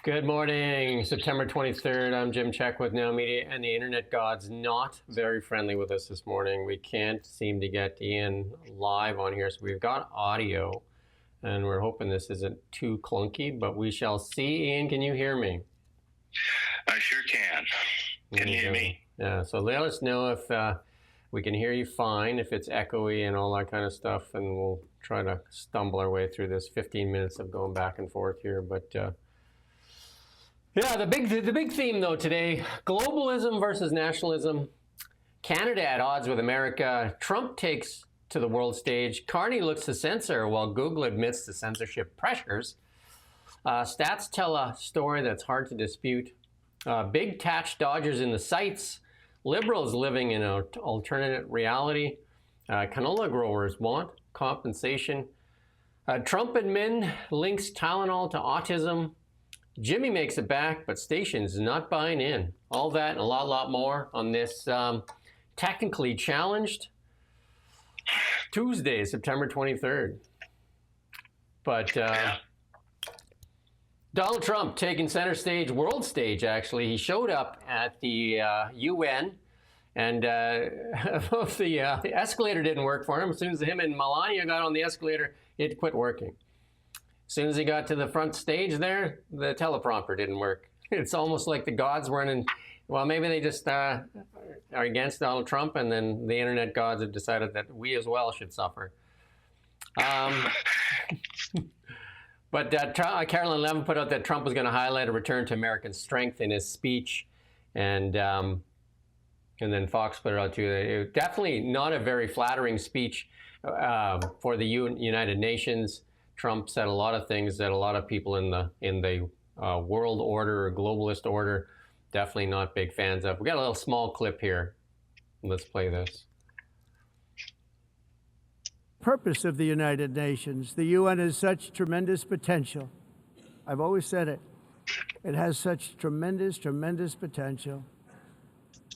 Good morning, September 23rd. I'm Jim Check with Now Media, and the internet gods not very friendly with us this morning. We can't seem to get Ian live on here, so we've got audio, and we're hoping this isn't too clunky, but we shall see. Ian, can you hear me? I sure can. Can you hear me? Yeah, so let us know if we can hear you fine, if it's echoey and all that kind of stuff, and we'll try to stumble our way through this 15 minutes of going back and forth here, but yeah, the big theme though today, globalism versus nationalism, Canada at odds with America, Trump takes to the world stage, Carney looks to censor while Google admits to censorship pressures, stats tell a story that's hard to dispute, big tatch dodgers in the sights, liberals living in an alternate reality, canola growers want compensation, Trump admin links Tylenol to autism, Jimmy makes it back, but stations not buying in. All that and a lot more on this technically challenged Tuesday, September 23rd. But Donald Trump taking center stage, world stage actually. He showed up at the UN, and the escalator didn't work for him. As soon as him and Melania got on the escalator, it quit working. As soon as he got to the front stage there, the teleprompter didn't work. It's almost like the gods weren't in, well, maybe they just are against Donald Trump, and then the internet gods have decided that we as well should suffer. But Carolyn Levin put out that Trump was going to highlight a return to American strength in his speech, and then Fox put it out too. It was definitely not a very flattering speech for the United Nations. Trump said a lot of things that a lot of people in the world order or globalist order definitely not big fans of. We got a little small clip here. Let's play this. Purpose of the United Nations. The UN has such tremendous potential. I've always said it. It has such tremendous potential,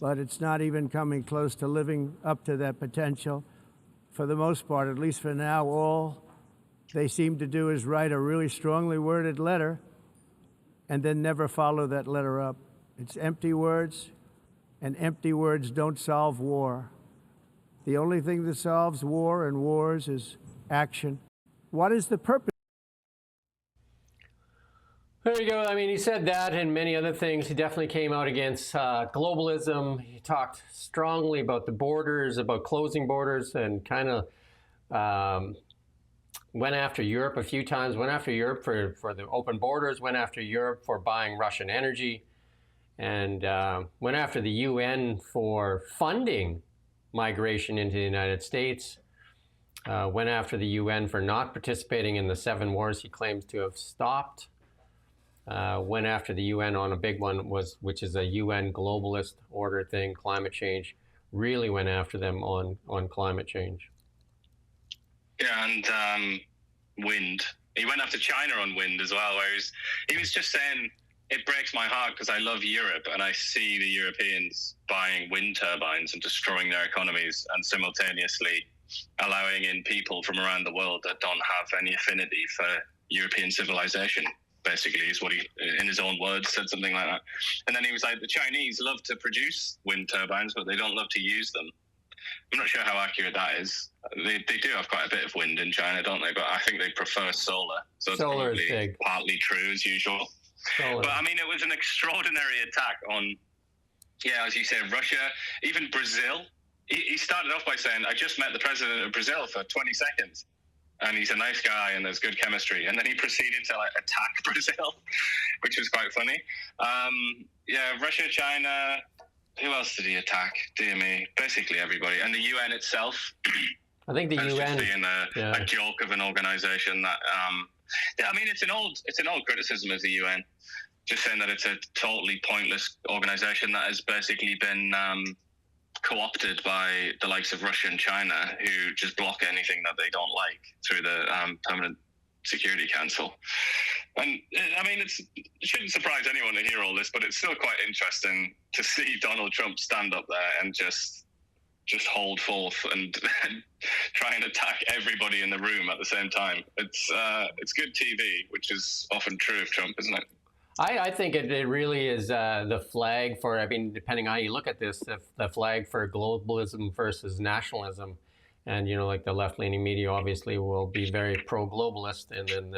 but it's not even coming close to living up to that potential. For the most part, at least for now, all they seem to do is write a really strongly worded letter and then never follow that letter up. It's empty words, and empty words don't solve war. The only thing that solves war and wars is action. What is the purpose? There you go. I mean, he said that and many other things. He definitely came out against globalism. He talked strongly about the borders, about closing borders, and kind of went after Europe a few times, went after Europe for the open borders, went after Europe for buying Russian energy, and went after the UN for funding migration into the United States, went after the UN for not participating in the 7 wars he claims to have stopped, went after the UN on a big one, which is a UN globalist order thing, climate change, really went after them on climate change. Yeah, and wind. He went after China on wind as well, where he was just saying, it breaks my heart because I love Europe and I see the Europeans buying wind turbines and destroying their economies and simultaneously allowing in people from around the world that don't have any affinity for European civilization, basically, is what he, in his own words, said something like that. And then he was like, the Chinese love to produce wind turbines, but they don't love to use them. I'm not sure how accurate that is. They do have quite a bit of wind in China, don't they? But I think they prefer solar. So it's Solar is probably big. partly true as usual. Solar. But I mean, it was an extraordinary attack on, yeah, as you said, Russia, even Brazil. He started off by saying, I just met the president of Brazil for 20 seconds. And he's a nice guy and there's good chemistry. And then he proceeded to attack Brazil, which was quite funny. Yeah, Russia, China. Who else did he attack? Dear me. Basically everybody. And the UN itself. I think the UN just being a joke of an organization that, I mean, it's an old criticism of the UN. Just saying that it's a totally pointless organization that has basically been co-opted by the likes of Russia and China, who just block anything that they don't like through the Permanent Security Council. And I mean, it shouldn't surprise anyone to hear all this, but it's still quite interesting to see Donald Trump stand up there and just hold forth and try and attack everybody in the room at the same time. It's good TV, which is often true of Trump, isn't it? I think it really is the flag for, I mean, depending on how you look at this, the flag for globalism versus nationalism. And, like the left-leaning media obviously will be very pro-globalist, and then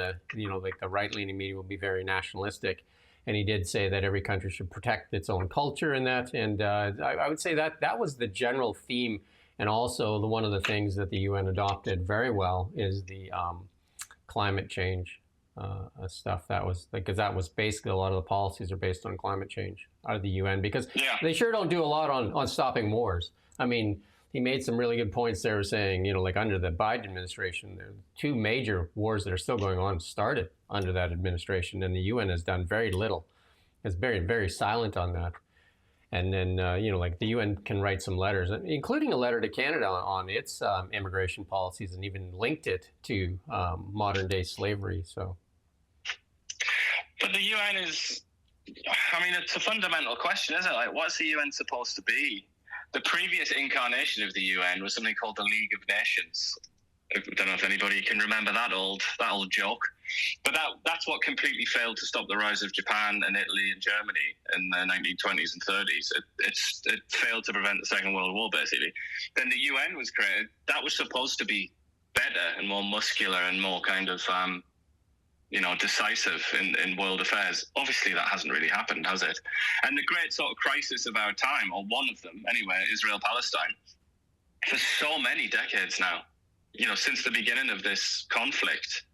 like the right-leaning media will be very nationalistic. And he did say that every country should protect its own culture and that. And I would say that was the general theme. And also one of the things that the UN adopted very well is the climate change stuff. That was because that was basically a lot of the policies are based on climate change out of the UN, because they sure don't do a lot on stopping wars. I mean, he made some really good points there, saying, like under the Biden administration, there are two major wars that are still going on started under that administration, and the UN has done very little. It's very, very silent on that. And then, like the UN can write some letters, including a letter to Canada on its immigration policies, and even linked it to modern day slavery. So, but the UN is, I mean, it's a fundamental question, isn't it? Like, what's the UN supposed to be? The previous incarnation of the UN was something called the League of Nations. I don't know if anybody can remember that old joke, but that's what completely failed to stop the rise of Japan and Italy and Germany in the 1920s and 30s. It failed to prevent the Second World War, basically. Then the UN was created. That was supposed to be better and more muscular and more kind of decisive in world affairs. Obviously, that hasn't really happened, has it? And the great sort of crisis of our time, or one of them anyway, Israel-Palestine, for so many decades now, since the beginning of this conflict,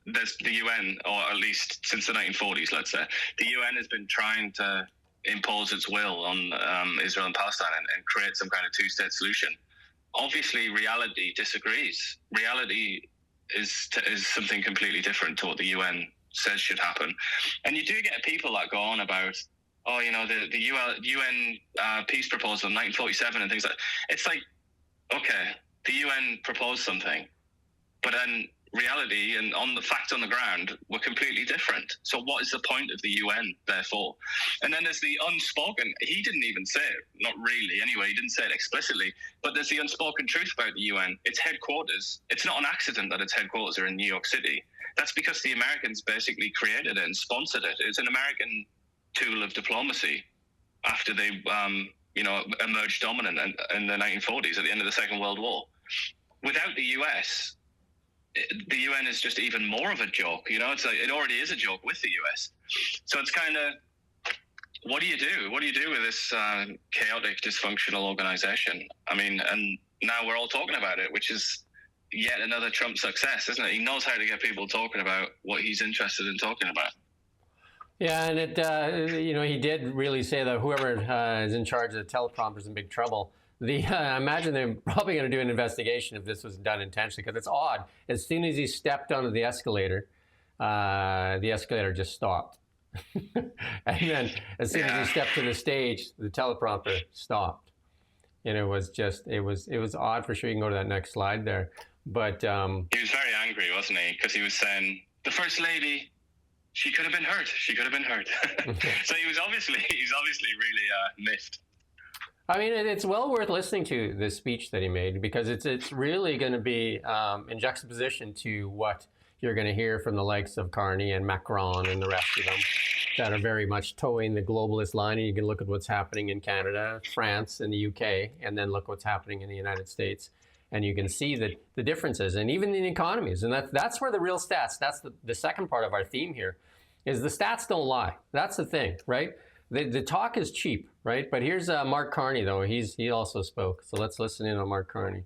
there's the UN, or at least since the 1940s, let's say, the UN has been trying to impose its will on Israel and Palestine and create some kind of two-state solution. Obviously, reality disagrees. Reality is something completely different to what the UN says should happen. And you do get people that go on about, the UN peace proposal in 1947 and things like that. It's like, okay, the UN proposed something, but then reality and on the facts on the ground were completely different. So what is the point of the UN, therefore? And then there's the unspoken, he didn't even say it, not really anyway, he didn't say it explicitly, but there's the unspoken truth about the UN. Its headquarters, it's not an accident that its headquarters are in New York City. That's because the Americans basically created it and sponsored it. It's an American tool of diplomacy after they emerged dominant in the 1940s at the end of the Second World War. Without the US, the UN is just even more of a joke. It's like, it already is a joke with the US. So it's kind of, what do you do? What do you do with this chaotic, dysfunctional organization? I mean, and now we're all talking about it, which is yet another Trump success, isn't it? He knows how to get people talking about what he's interested in talking about. Yeah, and he did really say that whoever is in charge of the teleprompter is in big trouble. I imagine they're probably going to do an investigation if this was done intentionally, because it's odd. As soon as he stepped onto the escalator just stopped. And then as soon as he stepped to the stage, the teleprompter stopped. And it was odd for sure. You can go to that next slide there. But he was very angry, wasn't he? Because he was saying, the First Lady, she could have been hurt. She could have been hurt. So he's obviously really miffed. I mean, it's well worth listening to this speech that he made, because it's really going to be in juxtaposition to what you're going to hear from the likes of Carney and Macron and the rest of them that are very much towing the globalist line. And you can look at what's happening in Canada, France, and the UK, and then look what's happening in the United States. And you can see the differences, and even in economies. And that's where the real stats, that's the second part of our theme here, is the stats don't lie. That's the thing, right? The talk is cheap, right? But here's Mark Carney, though. He also spoke. So let's listen in on Mark Carney.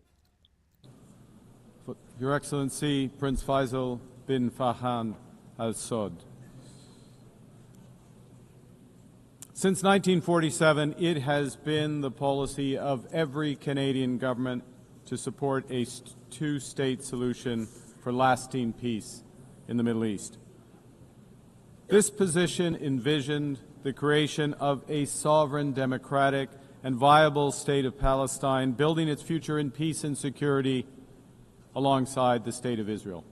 Your Excellency, Prince Faisal bin Farhan Al Saud. Since 1947, it has been the policy of every Canadian government to support a two-state solution for lasting peace in the Middle East. This position envisioned the creation of a sovereign, democratic, and viable state of Palestine, building its future in peace and security alongside the State of Israel.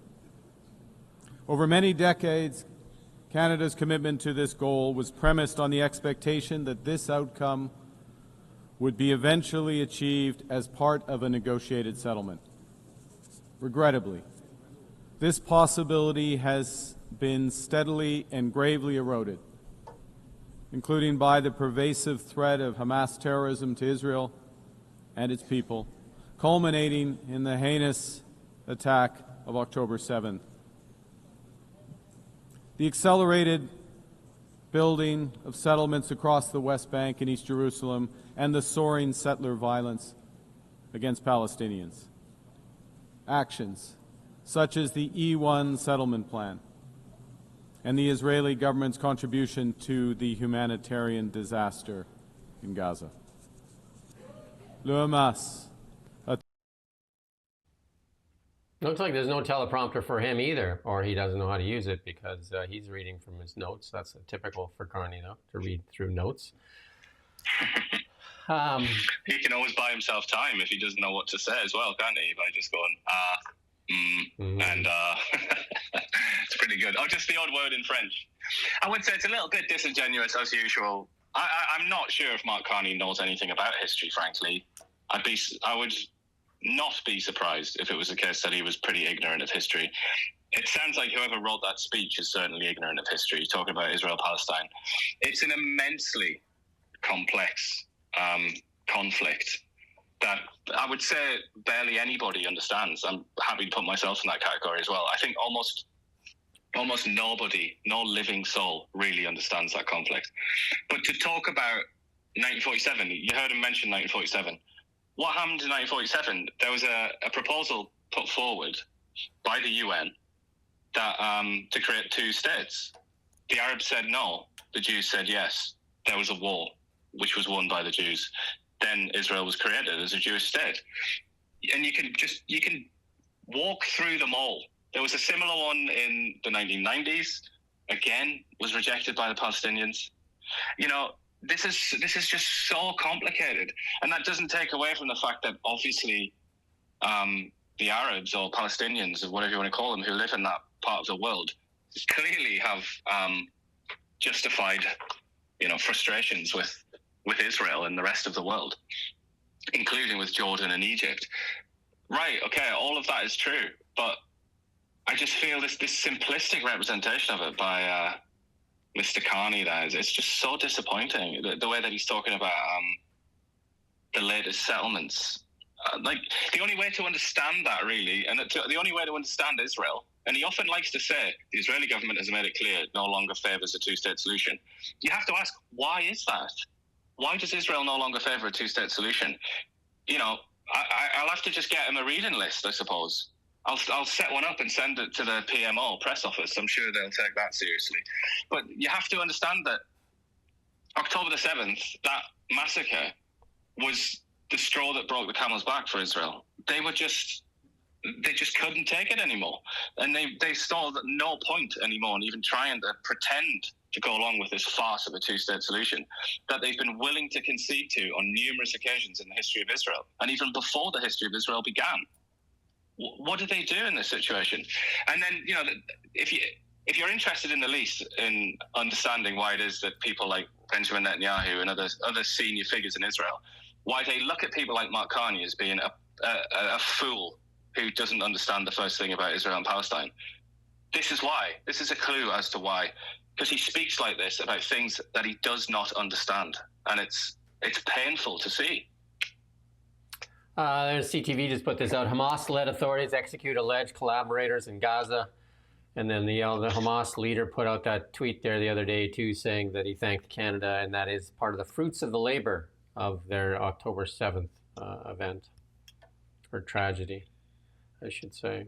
Over many decades, Canada's commitment to this goal was premised on the expectation that this outcome would be eventually achieved as part of a negotiated settlement. Regrettably, this possibility has been steadily and gravely eroded, including by the pervasive threat of Hamas terrorism to Israel and its people, culminating in the heinous attack of October 7th. The accelerated building of settlements across the West Bank and East Jerusalem and the soaring settler violence against Palestinians. Actions such as the E1 settlement plan and the Israeli government's contribution to the humanitarian disaster in Gaza. Le Hamas. Looks like there's no teleprompter for him either, or he doesn't know how to use it because he's reading from his notes. That's typical for Carney, though, to read through notes. He can always buy himself time if he doesn't know what to say as well, can't he? By just going, and it's pretty good. Oh, just the odd word in French. I would say it's a little bit disingenuous as usual. I'm not sure if Mark Carney knows anything about history, frankly. I would not be surprised if it was the case that he was pretty ignorant of history. It sounds like whoever wrote that speech is certainly ignorant of history, talking about Israel-Palestine. It's an immensely complex conflict that I would say barely anybody understands. I'm happy to put myself in that category as well. I think almost nobody, no living soul, really understands that conflict. But to talk about 1947, you heard him mention 1947. What happened in 1947? There was a proposal put forward by the UN that to create two states. The Arabs said no. The Jews said yes. There was a war, which was won by the Jews. Then Israel was created as a Jewish state. And you can walk through them all. There was a similar one in the 1990s. Again, was rejected by the Palestinians. You know, this is just so complicated, and that doesn't take away from the fact that obviously the Arabs or Palestinians or whatever you want to call them who live in that part of the world clearly have justified, frustrations with Israel and the rest of the world, including with Jordan and Egypt. Right? Okay, all of that is true, but I just feel this simplistic representation of it by Mr. Carney, it's just so disappointing. The way that he's talking about the latest settlements. Like, the only way to understand that, really, and the only way to understand Israel, and he often likes to say the Israeli government has made it clear it no longer favors a two-state solution. You have to ask, why is that? Why does Israel no longer favor a two-state solution? I'll have to just get him a reading list, I suppose. I'll set one up and send it to the PMO press office. I'm sure they'll take that seriously. But you have to understand that October the 7th, that massacre was the straw that broke the camel's back for Israel. They just couldn't take it anymore. And they saw that no point anymore in even trying to pretend to go along with this farce of a two-state solution that they've been willing to concede to on numerous occasions in the history of Israel, and even before the history of Israel began. What do they do in this situation? And then, if you're interested in the least in understanding why it is that people like Benjamin Netanyahu and other senior figures in Israel, why they look at people like Mark Carney as being a fool who doesn't understand the first thing about Israel and Palestine, this is why. This is a clue as to why. Because he speaks like this about things that he does not understand. And it's painful to see. There's CTV just put this out. Hamas-led authorities execute alleged collaborators in Gaza. And then the Hamas leader put out that tweet there the other day, too, saying that he thanked Canada, and that is part of the fruits of the labor of their October 7th event, or tragedy, I should say.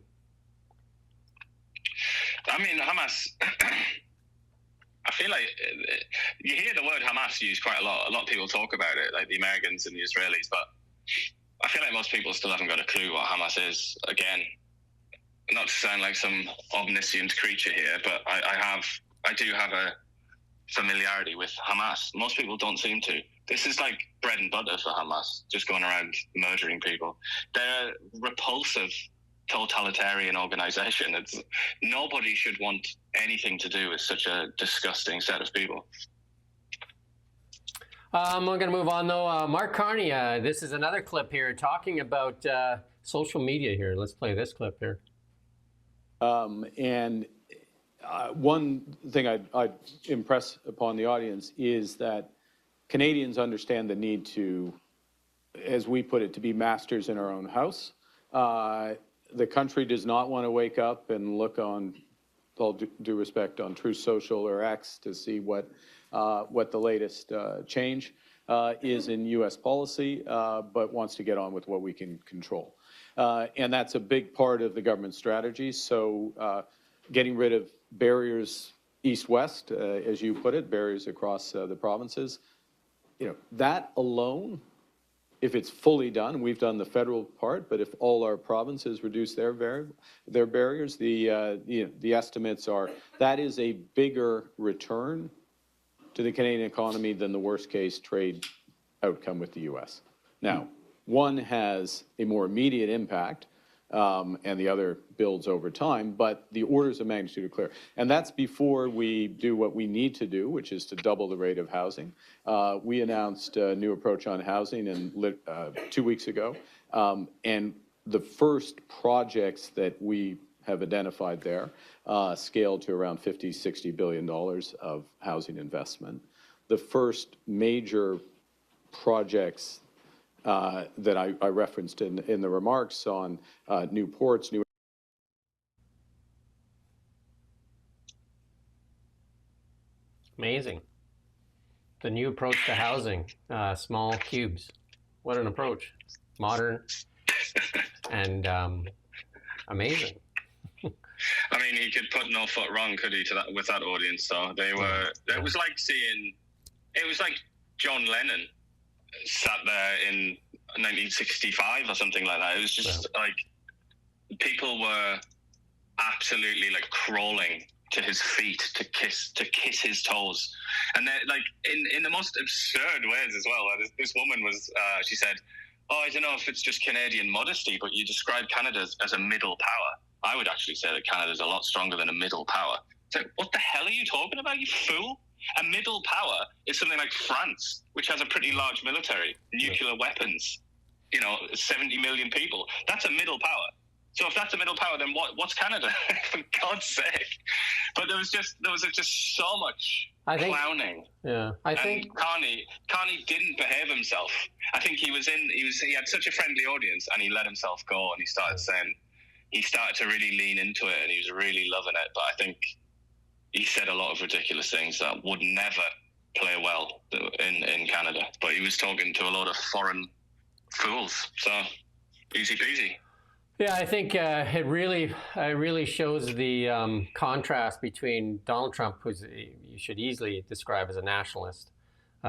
I mean, Hamas, I feel like you hear the word Hamas used quite a lot. A lot of people talk about it, like the Americans and the Israelis, but I feel like most people still haven't got a clue what Hamas is. Again, not to sound like some omniscient creature here, but I do have a familiarity with Hamas. Most people don't seem to. This is like bread and butter for Hamas, just going around murdering people. They're a repulsive, totalitarian organization. Nobody should want anything to do with such a disgusting set of people. We're going to move on, though. Mark Carney, this is another clip here talking about social media here. Let's play this clip here. And one thing I'd impress upon the audience is that Canadians understand the need to, as we put it, to be masters in our own house. The country does not want to wake up and look on, all due respect, on Truth Social or X to see what the latest change is in U.S. policy, but wants to get on with what we can control. And that's a big part of the government strategy. So getting rid of barriers east-west, as you put it, barriers across the provinces, that alone, if it's fully done, we've done the federal part, but if all our provinces reduce their barriers, the estimates are that is a bigger return to the Canadian economy than the worst case trade outcome with the U.S. Now, one has a more immediate impact, and the other builds over time, but the orders of magnitude are clear. And that's before we do what we need to do, which is to double the rate of housing. We announced a new approach on housing 2 weeks ago, and the first projects that we have identified there scaled to around $50–60 billion of housing investment. The first major projects that I referenced in the remarks on new ports, new. Amazing. The new approach to housing, small cubes. What an approach. Modern and amazing. I mean, he could put no foot wrong, could he, with that audience, though? It was like John Lennon sat there in 1965 or something like that. It was just like people were absolutely like crawling to his feet to kiss his toes, and then like in the most absurd ways as well. This woman was she said, "Oh, I don't know if it's just Canadian modesty, but you describe Canada as a middle power." I would actually say that Canada's a lot stronger than a middle power. It's like, what the hell are you talking about, you fool? A middle power is something like France, which has a pretty large military, nuclear weapons, 70 million people. That's a middle power. So if that's a middle power, then what's Canada? For God's sake. But there was just so much clowning. Yeah, I think Carney didn't behave himself. I think he had such a friendly audience, and he let himself go, and he started to really lean into it, and he was really loving it. But I think he said a lot of ridiculous things that would never play well in Canada. But he was talking to a lot of foreign fools, so easy peasy. Yeah, I think it really shows the contrast between Donald Trump, who's you should easily describe as a nationalist,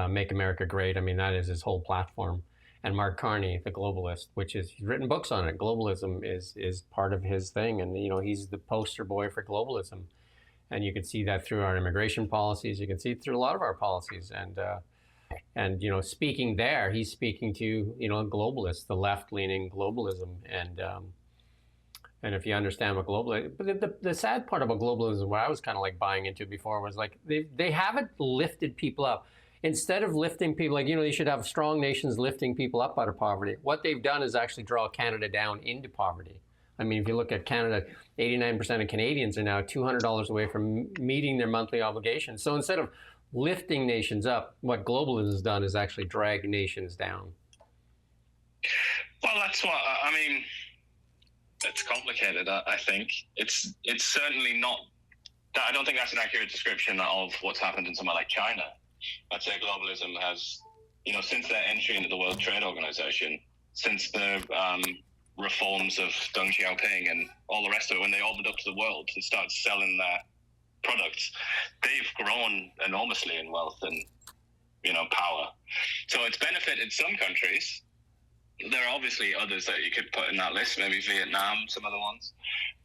make America great. I mean, that is his whole platform. And Mark Carney, the globalist, he's written books on it. Globalism is part of his thing, and he's the poster boy for globalism. And you can see that through our immigration policies. You can see it through a lot of our policies. And speaking there, he's speaking to globalists, the left-leaning globalism. And if you understand what globalism, but the sad part about globalism, what I was kind of like buying into before, was like they haven't lifted people up. Instead of lifting people, like you should have strong nations lifting people up out of poverty. What they've done is actually draw Canada down into poverty. I mean, if you look at Canada, 89% of Canadians are now $200 away from meeting their monthly obligations. So instead of lifting nations up, what globalism has done is actually drag nations down. Well, that's what I mean. It's complicated. I think it's certainly not. I don't think that's an accurate description of what's happened in somewhere like China. I'd say globalism has, since their entry into the World Trade Organization, since the reforms of Deng Xiaoping and all the rest of it, when they opened up to the world and started selling their products, they've grown enormously in wealth and, power. So it's benefited some countries. There are obviously others that you could put in that list, maybe Vietnam, some other ones.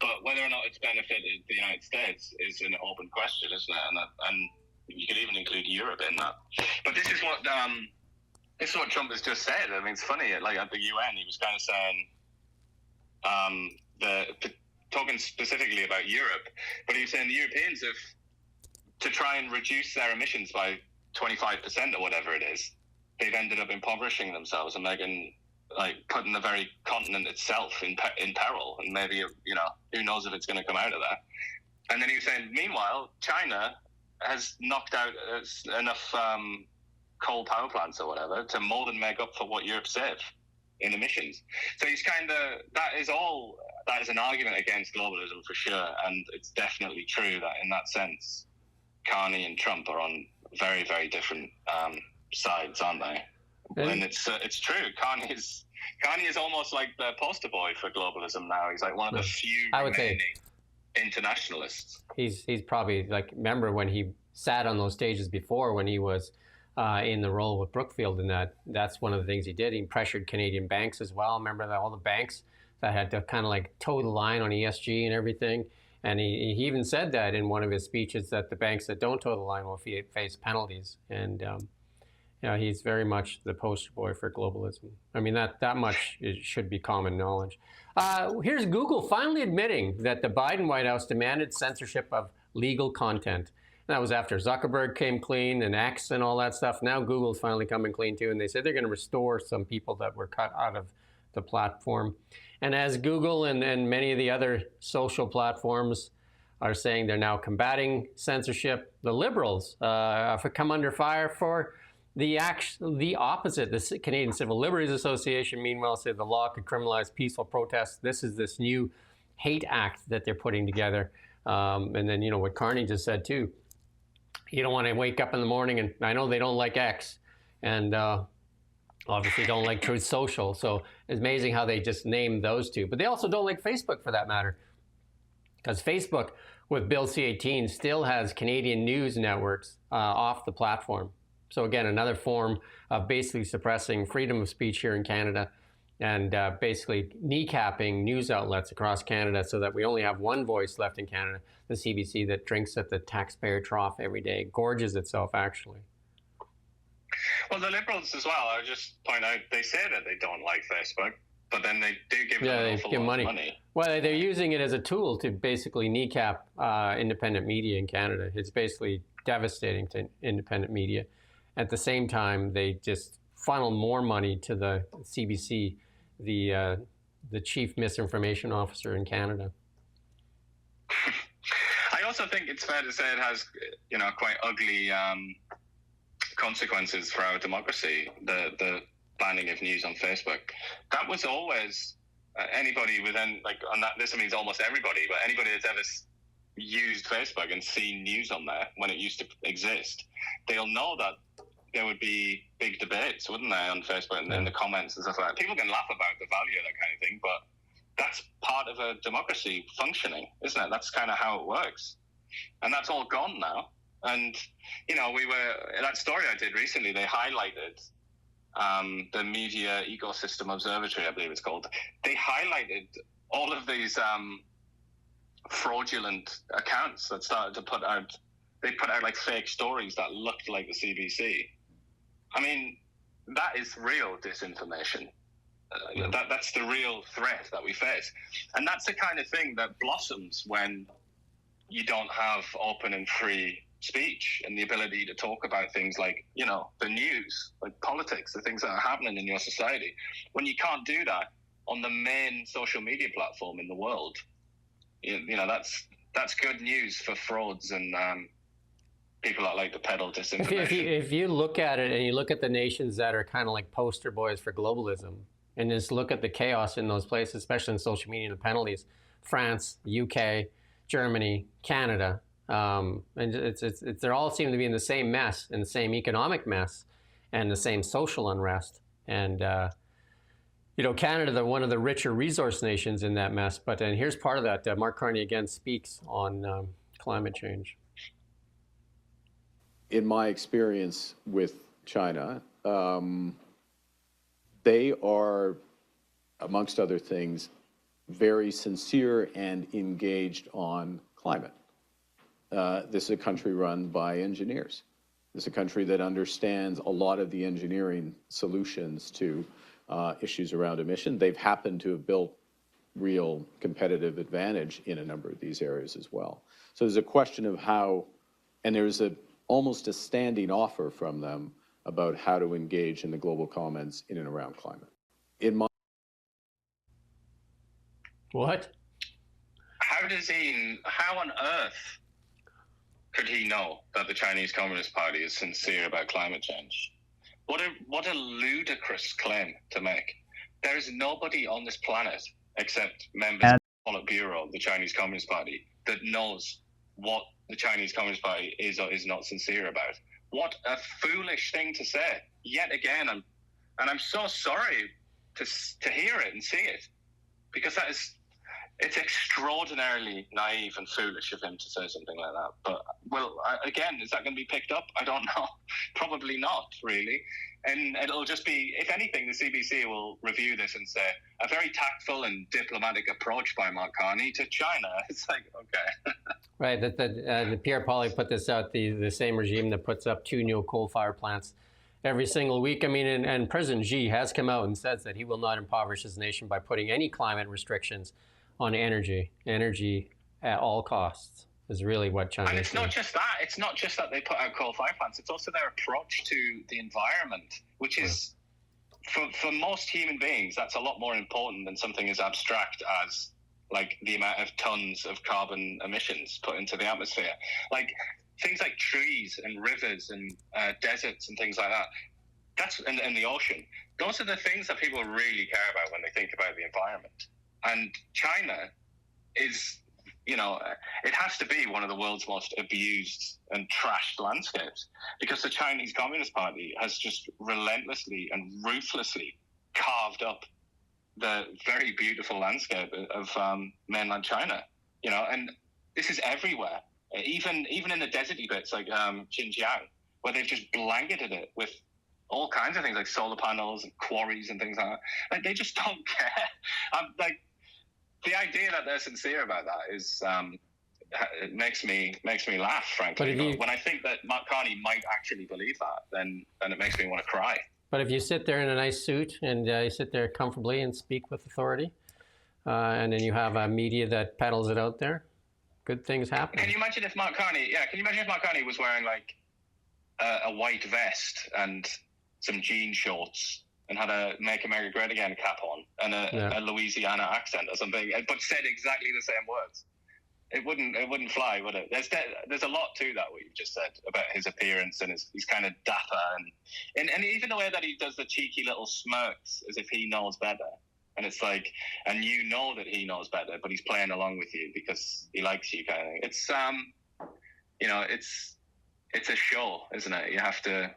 But whether or not it's benefited the United States is an open question, isn't it? And you could even include Europe in that. But this is what Trump has just said. I mean, it's funny. Like at the UN, he was kind of saying talking specifically about Europe, but he was saying the Europeans have, to try and reduce their emissions by 25% or whatever it is, they've ended up impoverishing themselves and putting the very continent itself in peril. And maybe who knows if it's going to come out of that. And then he was saying, meanwhile, China has knocked out enough coal power plants or whatever to more than make up for what Europe saved in emissions. So he's that is an argument against globalism for sure. And it's definitely true that in that sense, Carney and Trump are on very, very different sides, aren't they? And it's true. Carney is almost like the poster boy for globalism now. He's like one of the few remaining internationalists. He's probably like, remember when he sat on those stages before when he was in the role with Brookfield, and that's one of the things he did. He pressured Canadian banks as well. Remember that all the banks that had to kind of like toe the line on ESG and everything. And he even said that in one of his speeches, that the banks that don't toe the line will face penalties. And he's very much the poster boy for globalism. I mean, that much should be common knowledge. Here's Google finally admitting that the Biden White House demanded censorship of legal content. And that was after Zuckerberg came clean and X and all that stuff. Now Google's finally coming clean too, and they said they're going to restore some people that were cut out of the platform. And as Google and many of the other social platforms are saying they're now combating censorship, the liberals have come under fire for the opposite. The Canadian Civil Liberties Association, meanwhile, said the law could criminalize peaceful protests. This is this new hate act that they're putting together. And then, what Carney just said too. You don't want to wake up in the morning, and I know they don't like X, and obviously don't like Truth Social. So it's amazing how they just named those two. But they also don't like Facebook for that matter, because Facebook with Bill C-18 still has Canadian news networks off the platform. So again, another form of basically suppressing freedom of speech here in Canada, and basically kneecapping news outlets across Canada so that we only have one voice left in Canada, the CBC, that drinks at the taxpayer trough every day, gorges itself actually. Well, the Liberals as well, I'll just point out, they say that they don't like Facebook, but then they do give them an awful lot of money. Well, they're using it as a tool to basically kneecap independent media in Canada. It's basically devastating to independent media. At the same time, they just funnel more money to the CBC, the chief misinformation officer in Canada. I also think it's fair to say it has, quite ugly consequences for our democracy, the banning of news on Facebook. That was always anybody within, on that, this means almost everybody, but anybody that's ever used Facebook and seen news on there when it used to exist, they'll know that there would be big debates, wouldn't there, on Facebook and in the comments and stuff like that. People can laugh about the value of that kind of thing, but that's part of a democracy functioning, isn't it? That's kind of how it works. And that's all gone now. And, that story I did recently, they highlighted the Media Ecosystem Observatory, I believe it's called. They highlighted all of these fraudulent accounts that started to put out like fake stories that looked like the CBC. I mean, that is real disinformation. That's the real threat that we face. And that's the kind of thing that blossoms when you don't have open and free speech and the ability to talk about things like, the news, like politics, the things that are happening in your society. When you can't do that on the main social media platform in the world, that's good news for frauds and people that like to peddle disinformation. If you look at it and you look at the nations that are kind of like poster boys for globalism, and just look at the chaos in those places, especially in social media and the penalties, France, UK, Germany, Canada, and they all seem to be in the same mess, in the same economic mess, and the same social unrest. And Canada, they're one of the richer resource nations in that mess. But and here's part of that. Mark Carney again speaks on climate change. In my experience with China, they are, amongst other things, very sincere and engaged on climate. This is a country run by engineers. This is a country that understands a lot of the engineering solutions to issues around emission. They've happened to have built real competitive advantage in a number of these areas as well. So there's a question of how, and there's almost a standing offer from them about how to engage in the global comments in and around climate. What? How how on earth could he know that the Chinese Communist Party is sincere about climate change? What a ludicrous claim to make. There is nobody on this planet except members of the Politburo of the Chinese Communist Party that knows what the Chinese Communist Party is or is not sincere about. What a foolish thing to say. Yet again, I'm so sorry to hear it and see it, because it's extraordinarily naive and foolish of him to say something like that. But, again, is that going to be picked up? I don't know. Probably not, really. And it'll just be, if anything, the CBC will review this and say, a very tactful and diplomatic approach by Mark Carney to China. It's like, okay. Right, the Pierre Pauli put this out, the same regime that puts up 2 new coal-fired plants every single week. I mean, and President Xi has come out and says that he will not impoverish his nation by putting any climate restrictions on energy at all costs is really what China is doing. And it's not just that. It's not just that they put out coal-fired plants. It's also their approach to the environment, which is, for most human beings, that's a lot more important than something as abstract as, like, the amount of tons of carbon emissions put into the atmosphere. Like, things like trees and rivers and deserts and things like that. And the ocean. Those are the things that people really care about when they think about the environment. And China is, it has to be one of the world's most abused and trashed landscapes, because the Chinese Communist Party has just relentlessly and ruthlessly carved up the very beautiful landscape of mainland China, and this is everywhere. Even in the deserty bits like Xinjiang, where they've just blanketed it with all kinds of things like solar panels and quarries and things like that. Like, they just don't care. The idea that they're sincere about that is it makes me laugh, frankly. But when I think that Mark Carney might actually believe that, then it makes me want to cry. But if you sit there in a nice suit and you sit there comfortably and speak with authority, and then you have a media that peddles it out there, good things happen. Can you imagine if Mark Carney was wearing like a white vest and some jean shorts and had a "Make America Great Again" cap on and a Louisiana accent or something, but said exactly the same words? It wouldn't fly, would it? There's a lot to that, what you've just said about his appearance, and he's kind of dapper, and even the way that he does the cheeky little smirks as if he knows better. And it's like, and you know that he knows better, but he's playing along with you because he likes you, kind of thing. It's it's a show, isn't it? You have to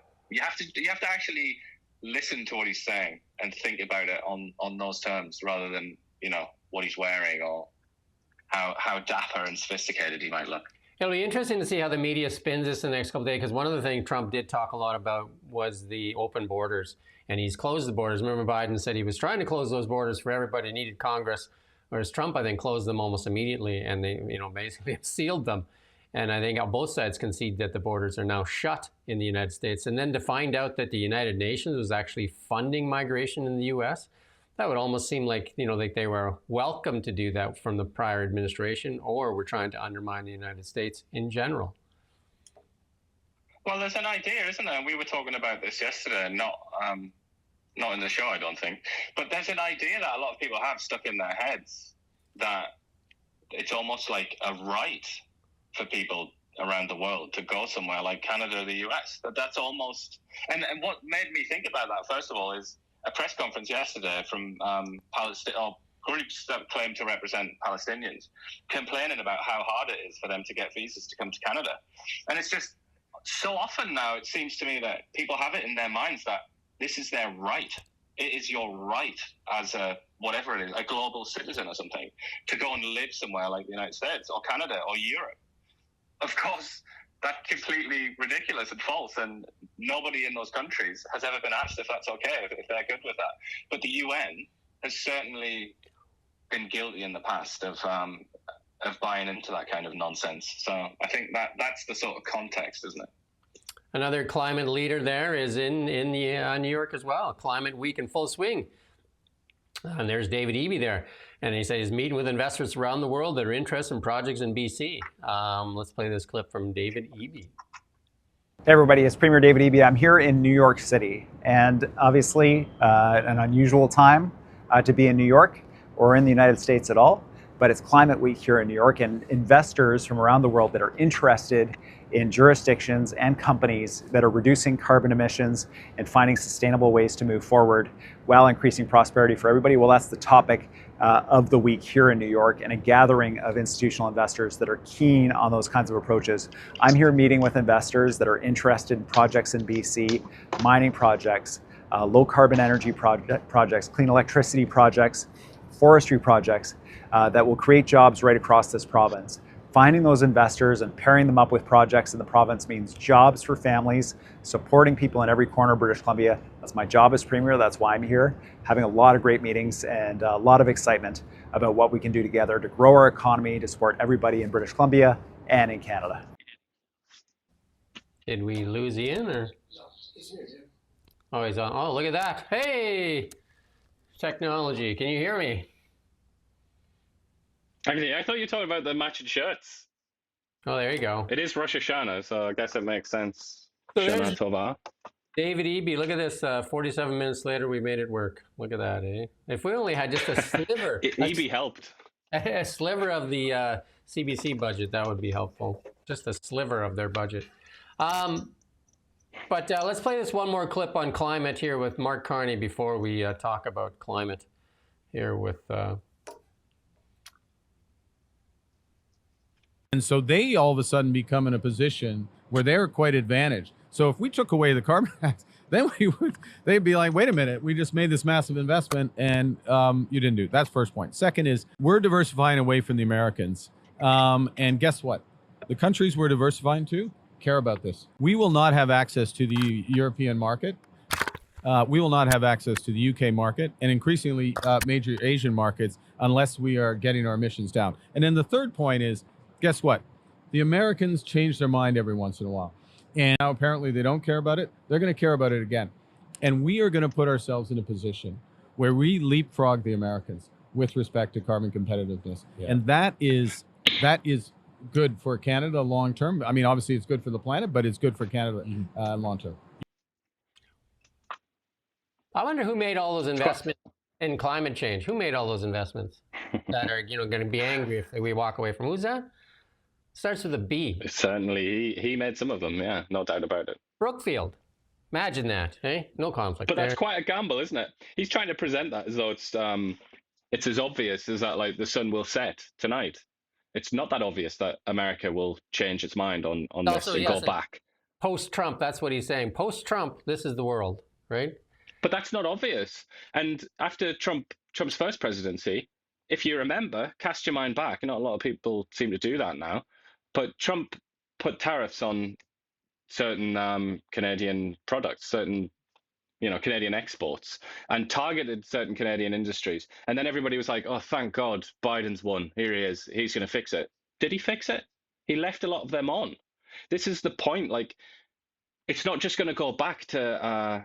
actually listen to what he's saying and think about it on those terms, rather than what he's wearing or how dapper and sophisticated he might look. It'll be interesting to see how the media spins this in the next couple of days, because one of the things Trump did talk a lot about was the open borders, and he's closed the borders. Remember, Biden said he was trying to close those borders for everybody, needed Congress, whereas Trump, I think, closed them almost immediately, and they, basically sealed them. And I think both sides concede that the borders are now shut in the United States. And then to find out that the United Nations was actually funding migration in the U.S., that would almost seem like, like they were welcome to do that from the prior administration, or were trying to undermine the United States in general. Well, there's an idea, isn't there? We were talking about this yesterday, not in the show, I don't think. But there's an idea that a lot of people have stuck in their heads that it's almost like a right for people around the world to go somewhere like Canada or the US. That's almost... And what made me think about that, first of all, is a press conference yesterday from groups that claim to represent Palestinians complaining about how hard it is for them to get visas to come to Canada. And it's just so often now, it seems to me that people have it in their minds that this is their right. It is your right as a whatever it is, a global citizen or something, to go and live somewhere like the United States or Canada or Europe. Of course, that's completely ridiculous and false, and nobody in those countries has ever been asked if that's okay, if they're good with that. But the UN has certainly been guilty in the past of buying into that kind of nonsense. So I think that's the sort of context, isn't it? Another climate leader there is in New York as well. Climate Week in full swing. And there's David Eby there. And he said he's meeting with investors around the world that are interested in projects in BC. Let's play this clip from David Eby. Hey everybody, it's Premier David Eby. I'm here in New York City, and obviously an unusual time to be in New York or in the United States at all. but it's Climate Week here in New York, and investors from around the world that are interested in jurisdictions and companies that are reducing carbon emissions and finding sustainable ways to move forward while increasing prosperity for everybody. Well, that's the topic of the week here in New York, and a gathering of institutional investors that are keen on those kinds of approaches. I'm here meeting with investors that are interested in projects in BC, mining projects, low carbon energy projects, clean electricity projects, forestry projects that will create jobs right across this province. Finding those investors and pairing them up with projects in the province means jobs for families, supporting people in every corner of British Columbia. That's my job as Premier. That's why I'm here, having a lot of great meetings and a lot of excitement about what we can do together to grow our economy, to support everybody in British Columbia and in Canada. Did we lose Ian or? Oh, he's on. Oh, look at that. Hey, technology. Can you hear me? Actually, I thought you were talking about the matching shirts. Oh, there you go. It is Rosh Hashanah, so I guess it makes sense. So Shana there's Tova. David Eby. Look at this. 47 minutes later, we made it work. Look at that, eh? If we only had just a sliver. Eby helped. A sliver of the CBC budget, that would be helpful. Just a sliver of their budget. But let's play this one more clip on climate here with Mark Carney before we talk about climate here with... And so they all of a sudden become in a position where they're quite advantaged. So if we took away the carbon tax, then they'd be like, wait a minute, we just made this massive investment and you didn't do it. That's first point. Second is we're diversifying away from the Americans. And guess what? The countries we're diversifying to care about this. We will not have access to the European market. We will not have access to the UK market and increasingly major Asian markets unless we are getting our emissions down. And then the third point is, guess what? The Americans change their mind every once in a while. And now apparently they don't care about it. They're going to care about it again. And we are going to put ourselves in a position where we leapfrog the Americans with respect to carbon competitiveness. Yeah. And that is good for Canada long term. I mean, obviously it's good for the planet, but it's good for Canada long term. I wonder who made all those investments in climate change. Who made all those investments that are, going to be angry if we walk away from? Who's that? Starts with a B. Certainly, he made some of them. Yeah, no doubt about it. Brookfield. Imagine that, eh? No conflict. But that's quite a gamble, isn't it? He's trying to present that as though it's as obvious as that, like the sun will set tonight. It's not that obvious that America will change its mind on this and go back. Post-Trump, that's what he's saying. Post-Trump, this is the world, right? But that's not obvious. And after Trump's first presidency, if you remember, cast your mind back. Not a lot of people seem to do that now. But Trump put tariffs on certain Canadian products, certain Canadian exports, and targeted certain Canadian industries. And then everybody was like, oh, thank God, Biden's won. Here he is. He's going to fix it. Did he fix it? He left a lot of them on. This is the point. Like, it's not just going to go back to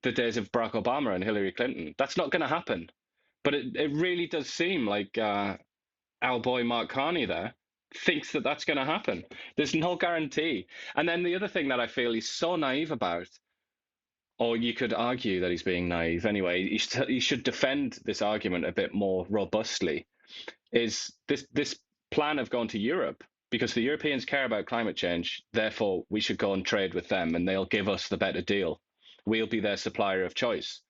the days of Barack Obama and Hillary Clinton. That's not going to happen. But it really does seem like our boy Mark Carney there thinks that that's going to happen. There's no guarantee. And then the other thing that I feel he's so naive about, or you could argue that he's being naive anyway, he should defend this argument a bit more robustly, is this plan of going to Europe, because the Europeans care about climate change, therefore we should go and trade with them and they'll give us the better deal. We'll be their supplier of choice.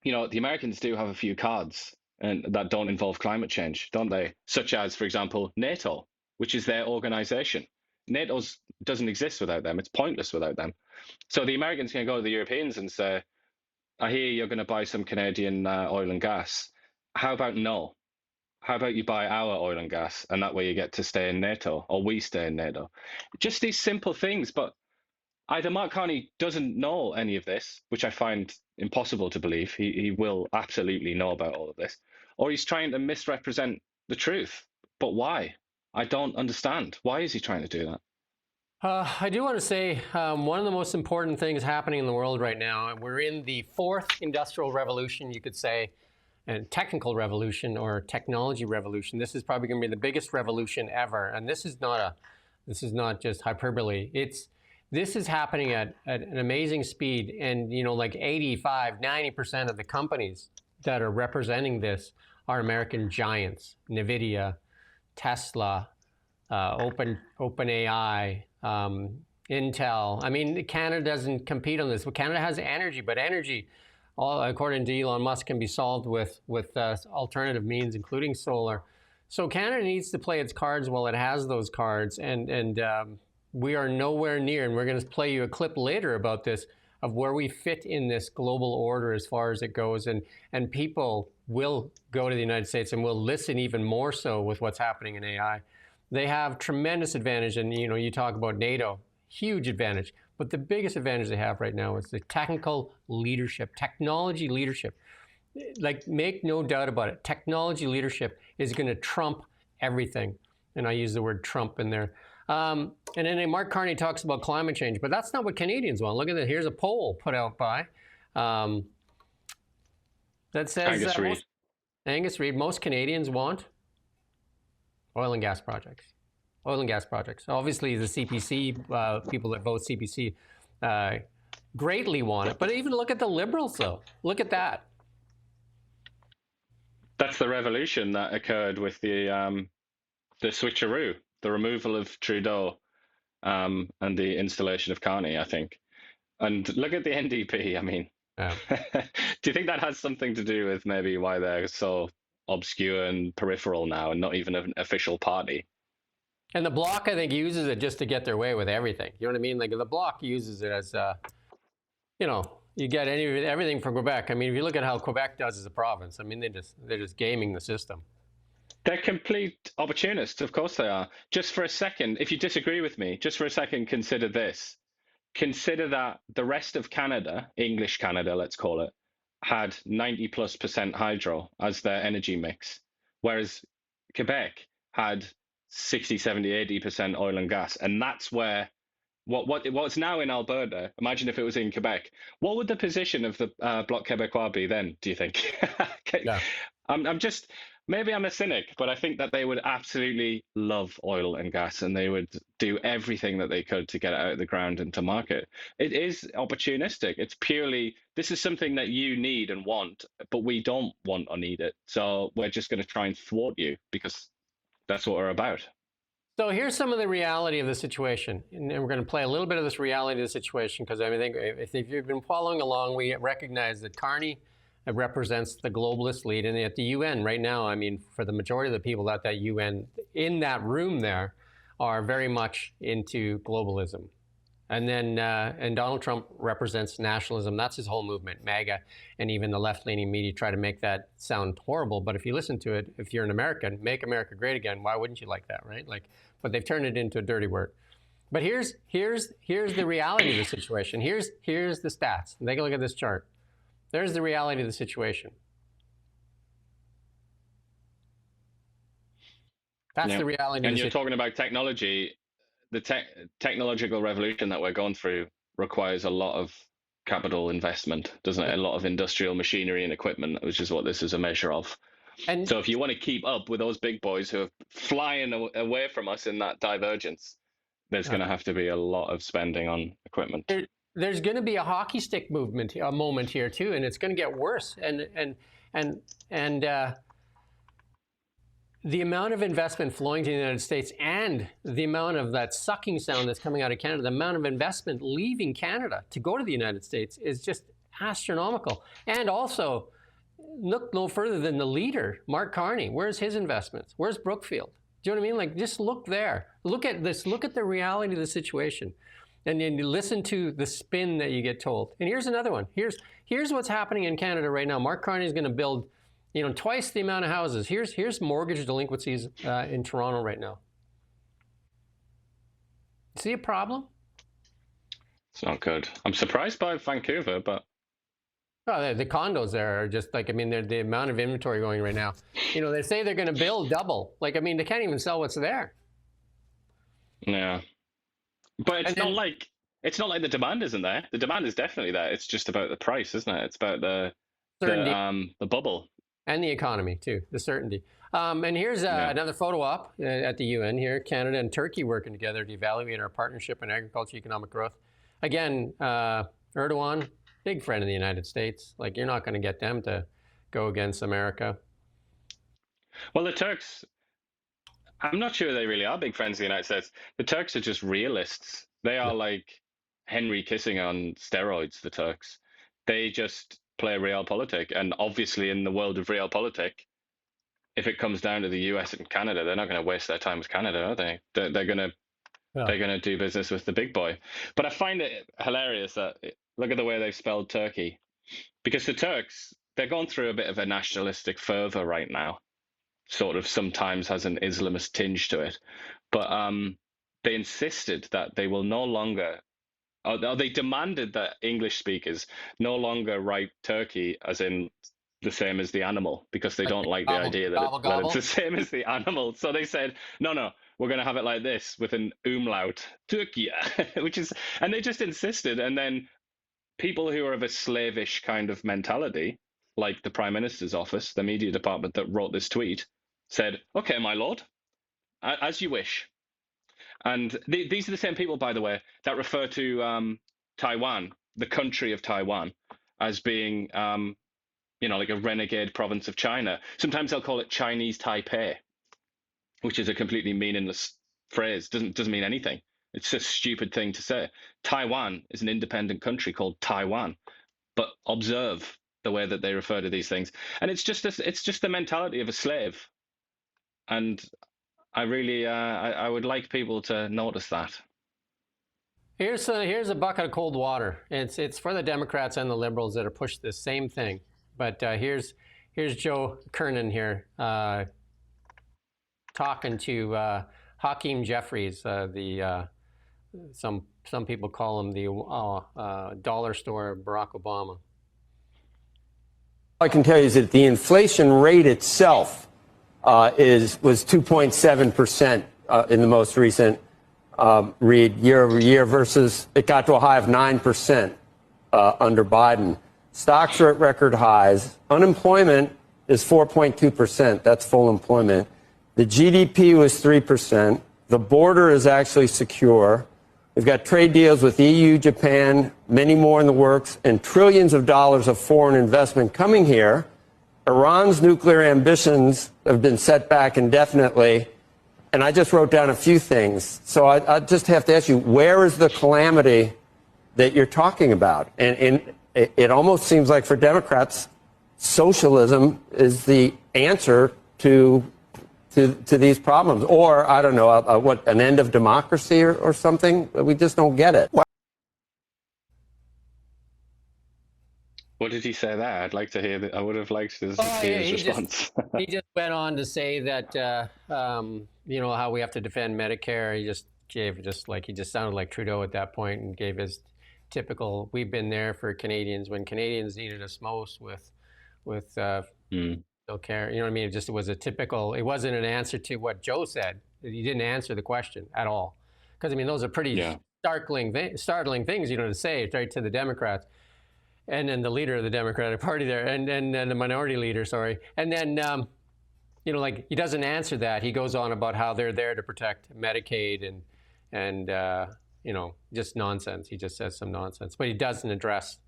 The Americans do have a few cards and that don't involve climate change, don't they? Such as, for example, NATO, which is their organization. NATO doesn't exist without them. It's pointless without them. So the Americans can go to the Europeans and say, I hear you're going to buy some Canadian oil and gas. How about no? How about you buy our oil and gas, and that way you get to stay in NATO, or we stay in NATO? Just these simple things, but either Mark Carney doesn't know any of this, which I find impossible to believe. He will absolutely know about all of this, or he's trying to misrepresent the truth. But why? I don't understand. Why is he trying to do that? I do want to say one of the most important things happening in the world right now, we're in the fourth industrial revolution, you could say, and technical revolution or technology revolution. This is probably going to be the biggest revolution ever. And this is not just hyperbole. This is happening at an amazing speed. And, like 85, 90% of the companies that are representing this our American giants, NVIDIA, Tesla, OpenAI, Intel. I mean, Canada doesn't compete on this. Well, Canada has energy, but energy, according to Elon Musk, can be solved with alternative means, including solar. So Canada needs to play its cards while it has those cards, and we are nowhere near. And we're going to play you a clip later about this, of where we fit in this global order as far as it goes, and people will go to the United States and will listen even more so with what's happening in AI. They have tremendous advantage, and you talk about NATO, huge advantage. But the biggest advantage they have right now is the technical leadership, technology leadership. Like, make no doubt about it, technology leadership is going to trump everything. And I use the word Trump in there. And then Mark Carney talks about climate change, but that's not what Canadians want. Look at that. Here's a poll put out by that says Angus Reid, most Canadians want oil and gas projects. Oil and gas projects. Obviously, the CPC, people that vote CPC greatly want it. But even look at the Liberals, though. Look at that. That's the revolution that occurred with the switcheroo, the removal of Trudeau, and the installation of Carney, I think. And look at the NDP. I mean, do you think that has something to do with maybe why they're so obscure and peripheral now, and not even an official party? And the Bloc, I think, uses it just to get their way with everything. You know what I mean? Like, the Bloc uses it as, you get everything from Quebec. I mean, if you look at how Quebec does as a province, I mean, they're just gaming the system. They're complete opportunists. Of course they are. Just for a second, if you disagree with me, just for a second, consider this. Consider that the rest of Canada, English Canada, let's call it, had 90+% hydro as their energy mix, whereas Quebec had 60, 70, 80% oil and gas. And that's where what's now in Alberta, imagine if it was in Quebec. What would the position of the Bloc Québécois be then, do you think? Yeah. Maybe I'm a cynic, but I think that they would absolutely love oil and gas, and they would do everything that they could to get it out of the ground and to market. It is opportunistic. It's purely, this is something that you need and want, but we don't want or need it. So we're just going to try and thwart you, because that's what we're about. So here's some of the reality of the situation. And we're going to play a little bit of this reality of the situation, because I think if you've been following along, we recognize that Carney represents the globalist lead. And at the UN right now, I mean, for the majority of the people at that UN, in that room there, are very much into globalism. And then and Donald Trump represents nationalism. That's his whole movement, MAGA. And even the left-leaning media try to make that sound horrible. But if you listen to it, if you're an American, make America great again, why wouldn't you like that, right? But they've turned it into a dirty word. But here's the reality of the situation. Here's the stats. Take a look at this chart. There's the reality of the situation. That's the reality. And you're talking about technology. The technological revolution that we're going through requires a lot of capital investment, doesn't it? A lot of industrial machinery and equipment, which is what this is a measure of. And so if you want to keep up with those big boys who are flying away from us in that divergence, there's going to have to be a lot of spending on equipment. There's going to be a hockey stick moment here too, and it's going to get worse. And the amount of investment flowing to the United States, and the amount of that sucking sound that's coming out of Canada, the amount of investment leaving Canada to go to the United States is just astronomical. And also, look no further than the leader, Mark Carney. Where's his investments? Where's Brookfield? Do you know what I mean? Like, just look there. Look at this. Look at the reality of the situation. And then you listen to the spin that you get told. And here's another one. Here's what's happening in Canada right now. Mark Carney is going to build, twice the amount of houses. Here's mortgage delinquencies in Toronto right now. See a problem? It's not good. I'm surprised by Vancouver, but the condos there are just like, the amount of inventory going right now. They say they're going to build double. They can't even sell what's there. Yeah. But it's not like the demand isn't there. The demand is definitely there. It's just about the price, isn't it? It's about the bubble. And the economy, too, the certainty. And here's another photo op at the UN here, Canada and Turkey working together to evaluate our partnership in agriculture, economic growth. Again, Erdogan, big friend of the United States. You're not going to get them to go against America. Well, the Turks, I'm not sure they really are big friends of the United States. The Turks are just realists. They are like Henry Kissinger on steroids, the Turks. They just play realpolitik. And obviously, in the world of realpolitik, if it comes down to the US and Canada, they're not going to waste their time with Canada, are they? They're going to they're going to do business with the big boy. But I find it hilarious that look at the way they've spelled Turkey, because the Turks, they're going through a bit of a nationalistic fervor right now. Sort of sometimes has an Islamist tinge to it, but they insisted that they will no longer, or they demanded that English speakers no longer write Turkey as in the same as the animal, because they don't like the idea that it's the same as the animal. So they said, no, we're going to have it like this with an umlaut, Turkey, which is, and they just insisted. And then people who are of a slavish kind of mentality, like the Prime Minister's office, the media department that wrote this tweet, said, okay, my lord, as you wish. And these are the same people, by the way, that refer to Taiwan, the country of Taiwan, as being, like a renegade province of China. Sometimes they'll call it Chinese Taipei, which is a completely meaningless phrase. Doesn't mean anything. It's a stupid thing to say. Taiwan is an independent country called Taiwan, but observe the way that they refer to these things, and it's just the mentality of a slave. And I really, I would like people to notice that. Here's a bucket of cold water. It's for the Democrats and the liberals that have pushed this same thing. But here's Joe Kernan here talking to Hakeem Jeffries, some people call him the dollar store Barack Obama. All I can tell you is that the inflation rate itself was 2.7% in the most recent read year over year, versus it got to a high of 9% under Biden. Stocks are at record highs. Unemployment is 4.2%. That's full employment. The GDP was 3%. The border is actually secure. We've got trade deals with EU, Japan, many more in the works, and trillions of dollars of foreign investment coming here. Iran's nuclear ambitions have been set back indefinitely. And I just wrote down a few things. So I just have to ask you, where is the calamity that you're talking about? And it almost seems like for Democrats, socialism is the answer to these problems. Or, I don't know, an end of democracy or something? We just don't get it. What did he say there? I'd like to hear that. I would have liked to hear his response. He just went on to say that, how we have to defend Medicare. He just sounded like Trudeau at that point and gave his typical, we've been there for Canadians when Canadians needed us most with care. You know what I mean? It was a typical, it wasn't an answer to what Joe said. He didn't answer the question at all. Because, those are pretty startling things, to say right to the Democrats. And then the leader of the Democratic Party there, and the minority leader, sorry. And then, he doesn't answer that. He goes on about how they're there to protect Medicaid and just nonsense. He just says some nonsense, but he doesn't address.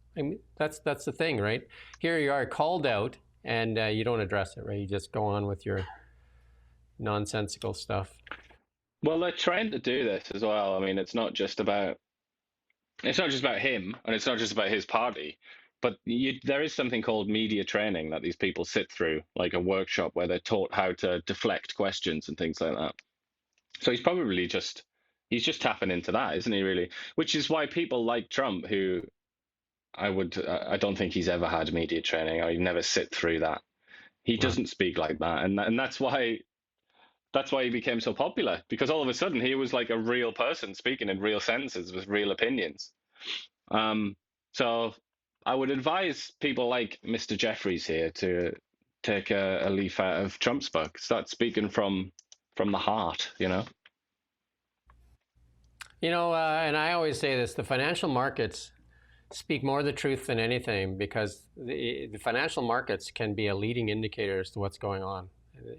That's the thing, right? Here you are called out, and you don't address it, right? You just go on with your nonsensical stuff. Well, they're trying to do this as well. It's not just about him, and it's not just about his party, but there is something called media training that these people sit through, like a workshop where they're taught how to deflect questions and things like that. So he's probably just tapping into that, isn't he, really? Which is why people like Trump, who I don't think he's ever had media training, or he'd never sit through that. He doesn't speak like that, and that's why he became so popular, because all of a sudden he was like a real person speaking in real sentences with real opinions. So I would advise people like Mr. Jeffries here to take a leaf out of Trump's book, start speaking from the heart, And I always say this, the financial markets speak more the truth than anything, because the financial markets can be a leading indicator as to what's going on.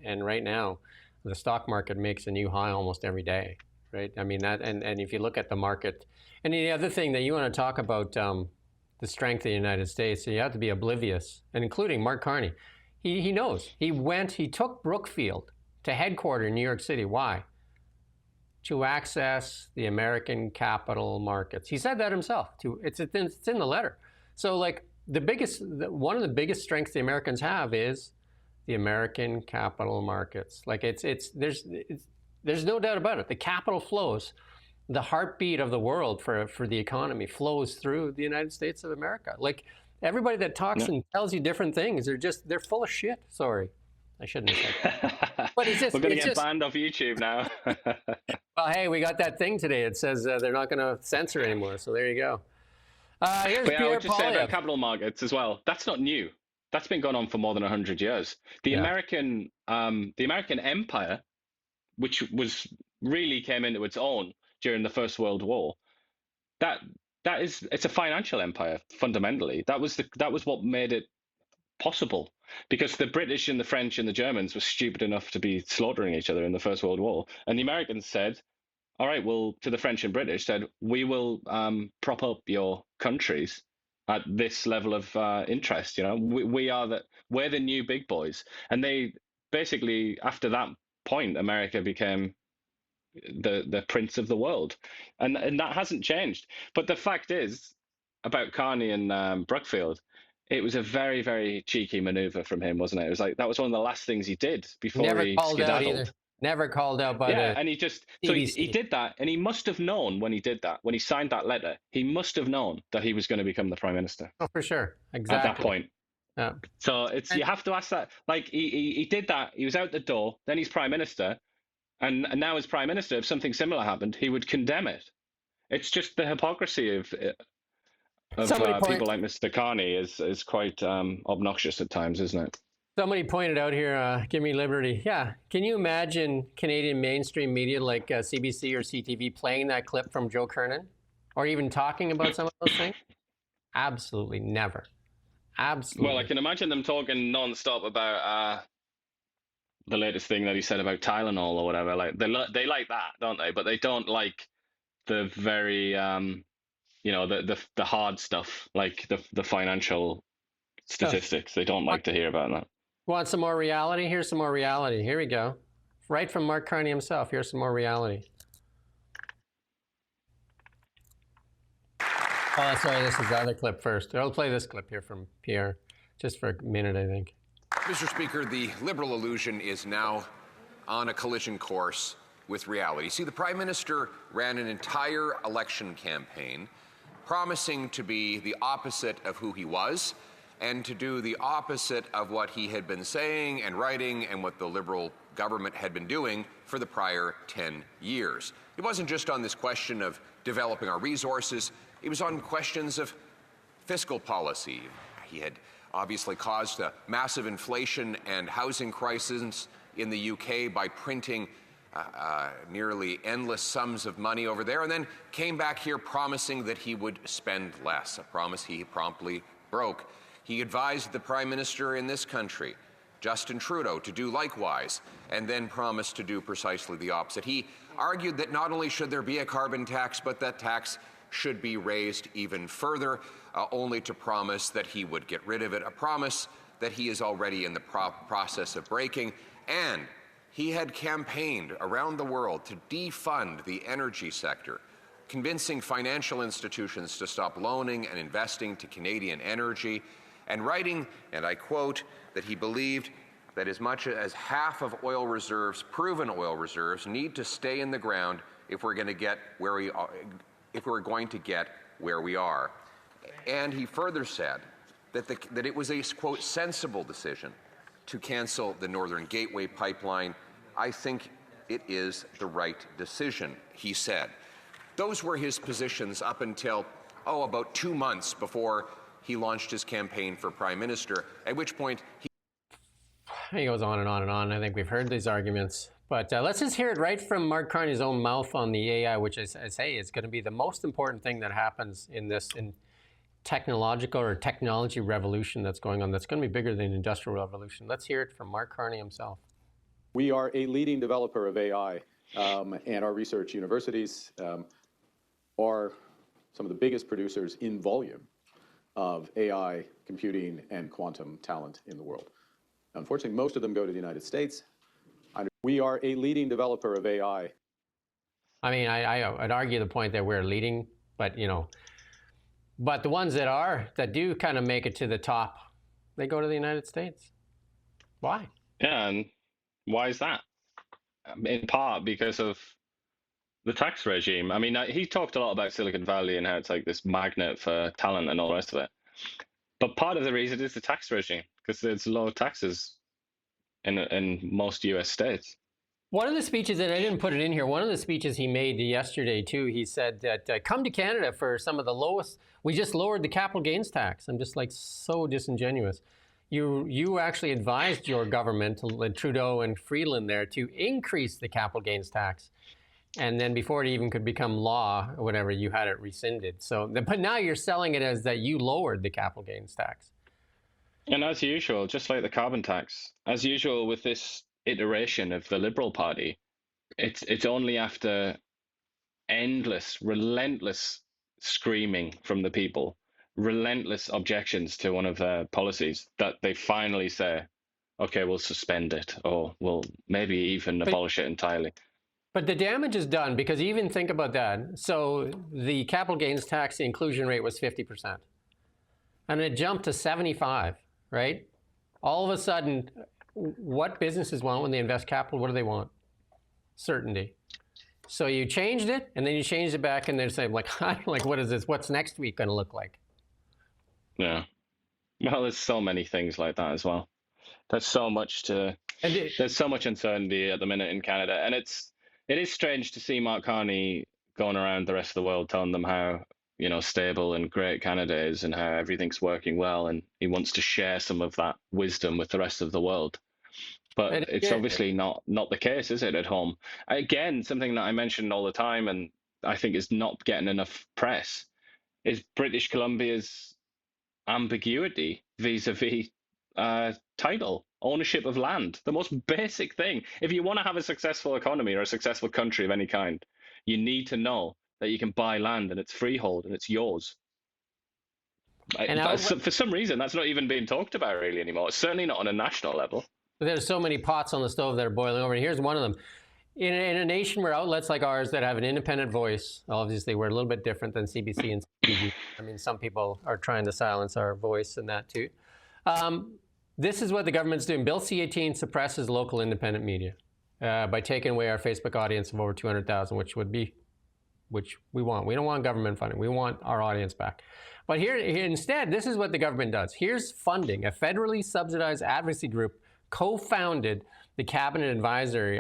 And right now, the stock market makes a new high almost every day, right? And if you look at the market, and the other thing that you want to talk about, the strength of the United States, you have to be oblivious, and including Mark Carney. He knows. He took Brookfield to headquarters in New York City. Why? To access the American capital markets. He said that himself. It's in the letter. So like one of the biggest strengths the Americans have is the American capital markets. Like there's no doubt about it. The capital flows. The heartbeat of the world for the economy flows through the United States of America. Like everybody that talks and tells you different things, they're full of shit. Sorry, I shouldn't have said that. But We're going to get banned off YouTube now. Well, hey, we got that thing today. It says they're not going to censor anymore. So there you go. Here's But yeah, I Pierre would just say about Poilievre. capital markets as well. That's not new. That's been going on for more than 100 years. The American empire, which really came into its own during the First World War, it's a financial empire fundamentally. That was what made it possible, because the British and the French and the Germans were stupid enough to be slaughtering each other in the First World War, and the Americans said, all right, well, to the French and British, said, we will prop up your countries at this level of interest. You know, we're the new big boys. And they basically, after that point, America became the prince of the world. And that hasn't changed. But the fact is, about Carney and Brookfield, it was a very, very cheeky maneuver from him, wasn't it? It was like, that was one of the last things he did before Never he called out skedaddled. either. Never called out by the And he just CBC. he did that, and he must have known when he did that, when he signed that letter, he must have known that he was going to become the prime minister. Oh, for sure, exactly. At that point. Yeah. So you have to ask that. Like he did that, he was out the door, then he's prime minister, and now as prime minister, if something similar happened, he would condemn it. It's just the hypocrisy of people like Mr. Carney is quite obnoxious at times, isn't it? Somebody pointed out here, give me liberty. Yeah. Can you imagine Canadian mainstream media like CBC or CTV playing that clip from Joe Kernan? Or even talking about some of those things? Absolutely never. Absolutely. Well, I can imagine them talking nonstop about the latest thing that he said about Tylenol or whatever. Like they like that, don't they? But they don't like the very the hard stuff, like the financial statistics. They don't like to hear about that. Want some more reality? Here's some more reality. Here we go. Right from Mark Carney himself. Here's some more reality. Oh, sorry, this is the other clip first. I'll play this clip here from Pierre, just for a minute, I think. Mr. Speaker, the Liberal illusion is now on a collision course with reality. See, the Prime Minister ran an entire election campaign promising to be the opposite of who he was, and to do the opposite of what he had been saying and writing and what the Liberal government had been doing for the prior 10 years. It wasn't just on this question of developing our resources, it was on questions of fiscal policy. He had obviously caused a massive inflation and housing crisis in the UK by printing nearly endless sums of money over there, and then came back here promising that he would spend less, a promise he promptly broke. He advised the Prime Minister in this country, Justin Trudeau, to do likewise, and then promised to do precisely the opposite. He argued that not only should there be a carbon tax, but that tax should be raised even further, only to promise that he would get rid of it, a promise that he is already in the process of breaking. And he had campaigned around the world to defund the energy sector, convincing financial institutions to stop loaning and investing to Canadian energy, and writing, and I quote, that he believed that as much as half of oil reserves, proven oil reserves, need to stay in the ground if we're going to get where we are, if we're going to get where we are. And he further said that it was a, quote, sensible decision to cancel the Northern Gateway pipeline. I think it is the right decision, he said. Those were his positions up until, about 2 months before he launched his campaign for Prime Minister, at which point he goes on and on and on. I think we've heard these arguments. But let's just hear it right from Mark Carney's own mouth on the AI, which is, hey, it's going to be the most important thing that happens in this technological or technology revolution that's going on. That's going to be bigger than the Industrial Revolution. Let's hear it from Mark Carney himself. We are a leading developer of AI, and our research universities are some of the biggest producers in volume of AI, computing, and quantum talent in the world. Unfortunately, most of them go to the United States. We are a leading developer of AI. I mean, I'd argue the point that we're leading, but but the ones that do kind of make it to the top, they go to the United States. Why? Yeah, and why is that? In part because of the tax regime. I mean, he talked a lot about Silicon Valley and how it's like this magnet for talent and all the rest of it. But part of the reason is the tax regime, because there's low taxes in most U.S. states. One of the speeches, and I didn't put it in here, one of the speeches he made yesterday, too, he said that come to Canada for some of the lowest, we just lowered the capital gains tax. I'm just like so disingenuous. You actually advised your government, Trudeau and Freeland there, to increase the capital gains tax. And then before it even could become law or whatever, you had it rescinded. So, but now you're selling it as that you lowered the capital gains tax. And as usual, just like the carbon tax, as usual with this iteration of the Liberal Party, it's only after endless, relentless screaming from the people, relentless objections to one of their policies, that they finally say, okay, we'll suspend it, or we'll maybe even abolish it entirely. But the damage is done, because even think about that. So the capital gains tax, the inclusion rate was 50%. And it jumped to 75, right? All of a sudden, what businesses want when they invest capital, what do they want? Certainty. So you changed it, and then you changed it back, and they're saying, like, what is this? What's next week going to look like? Yeah. Well, there's so many things like that as well. There's so much there's so much uncertainty at the minute in Canada, and it is strange to see Mark Carney going around the rest of the world telling them how stable and great Canada is and how everything's working well, and he wants to share some of that wisdom with the rest of the world. But it's obviously not the case, is it, at home? Again, something that I mention all the time, and I think is not getting enough press, is British Columbia's ambiguity vis-a-vis title, ownership of land, the most basic thing. If you want to have a successful economy or a successful country of any kind, you need to know that you can buy land and it's freehold and it's yours. For some reason, that's not even being talked about really anymore. It's certainly not on a national level. There's so many pots on the stove that are boiling over. And here's one of them. In a nation where outlets like ours that have an independent voice, obviously we're a little bit different than CBC and CBG. I mean, some people are trying to silence our voice and that too. This is what the government's doing. Bill C-18 suppresses local independent media by taking away our Facebook audience of over 200,000, which we want. We don't want government funding. We want our audience back. But here instead, this is what the government does. Here's funding. A federally subsidized advocacy group co-founded the Cabinet Advisory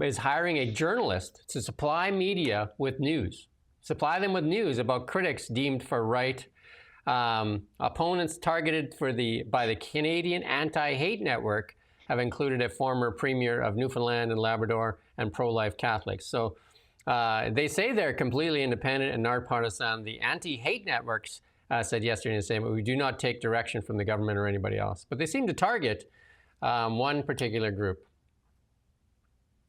is hiring a journalist to supply media with news. Supply them with news about critics deemed for right, opponents targeted by the Canadian Anti-Hate Network have included a former premier of Newfoundland and Labrador and pro-life Catholics. So they say they're completely independent and nonpartisan. The Anti-Hate Networks said yesterday in a statement, we do not take direction from the government or anybody else. But they seem to target one particular group.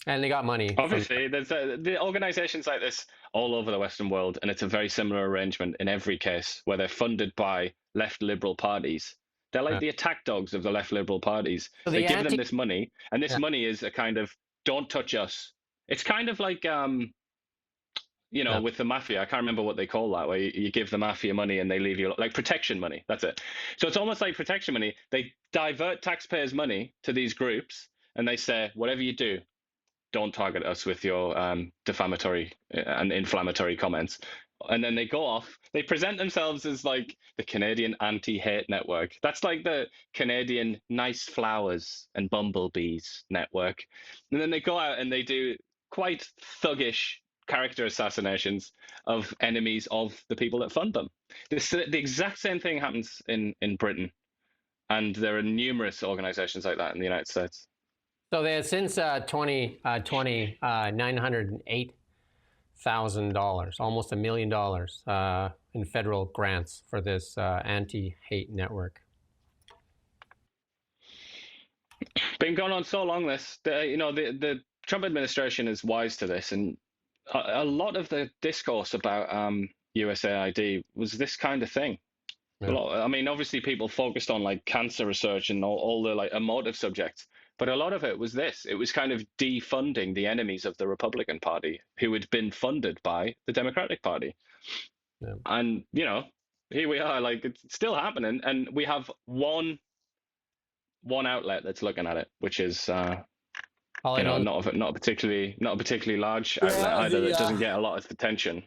And they got money. Obviously, there's the organizations like this all over the Western world, and it's a very similar arrangement in every case where they're funded by left liberal parties. They're like the attack dogs of the left liberal parties. So they give them this money, and this money is a kind of, don't touch us. It's kind of like, with the mafia. I can't remember what they call that, where you give the mafia money and they leave you, like protection money. That's it. So it's almost like protection money. They divert taxpayers' money to these groups, and they say, whatever you do, don't target us with your defamatory and inflammatory comments. And then they go off. They present themselves as like the Canadian Anti-Hate Network. That's like the Canadian Nice Flowers and Bumblebees Network. And then they go out and they do quite thuggish character assassinations of enemies of the people that fund them. The exact same thing happens in Britain. And there are numerous organizations like that in the United States. So they had since 2020, $908,000, almost $1 million in federal grants for this anti-hate network. Been going on so long. The Trump administration is wise to this, and a lot of the discourse about USAID was this kind of thing. Yeah. A lot, I mean, obviously people focused on like cancer research and all the like emotive subjects, but a lot of it was this. It was kind of defunding the enemies of the Republican Party who had been funded by the Democratic Party. Yeah. And, you know, here we are, like it's still happening. And we have one outlet that's looking at it, which is, All I you know, know, not a particularly large outlet either that doesn't get a lot of attention.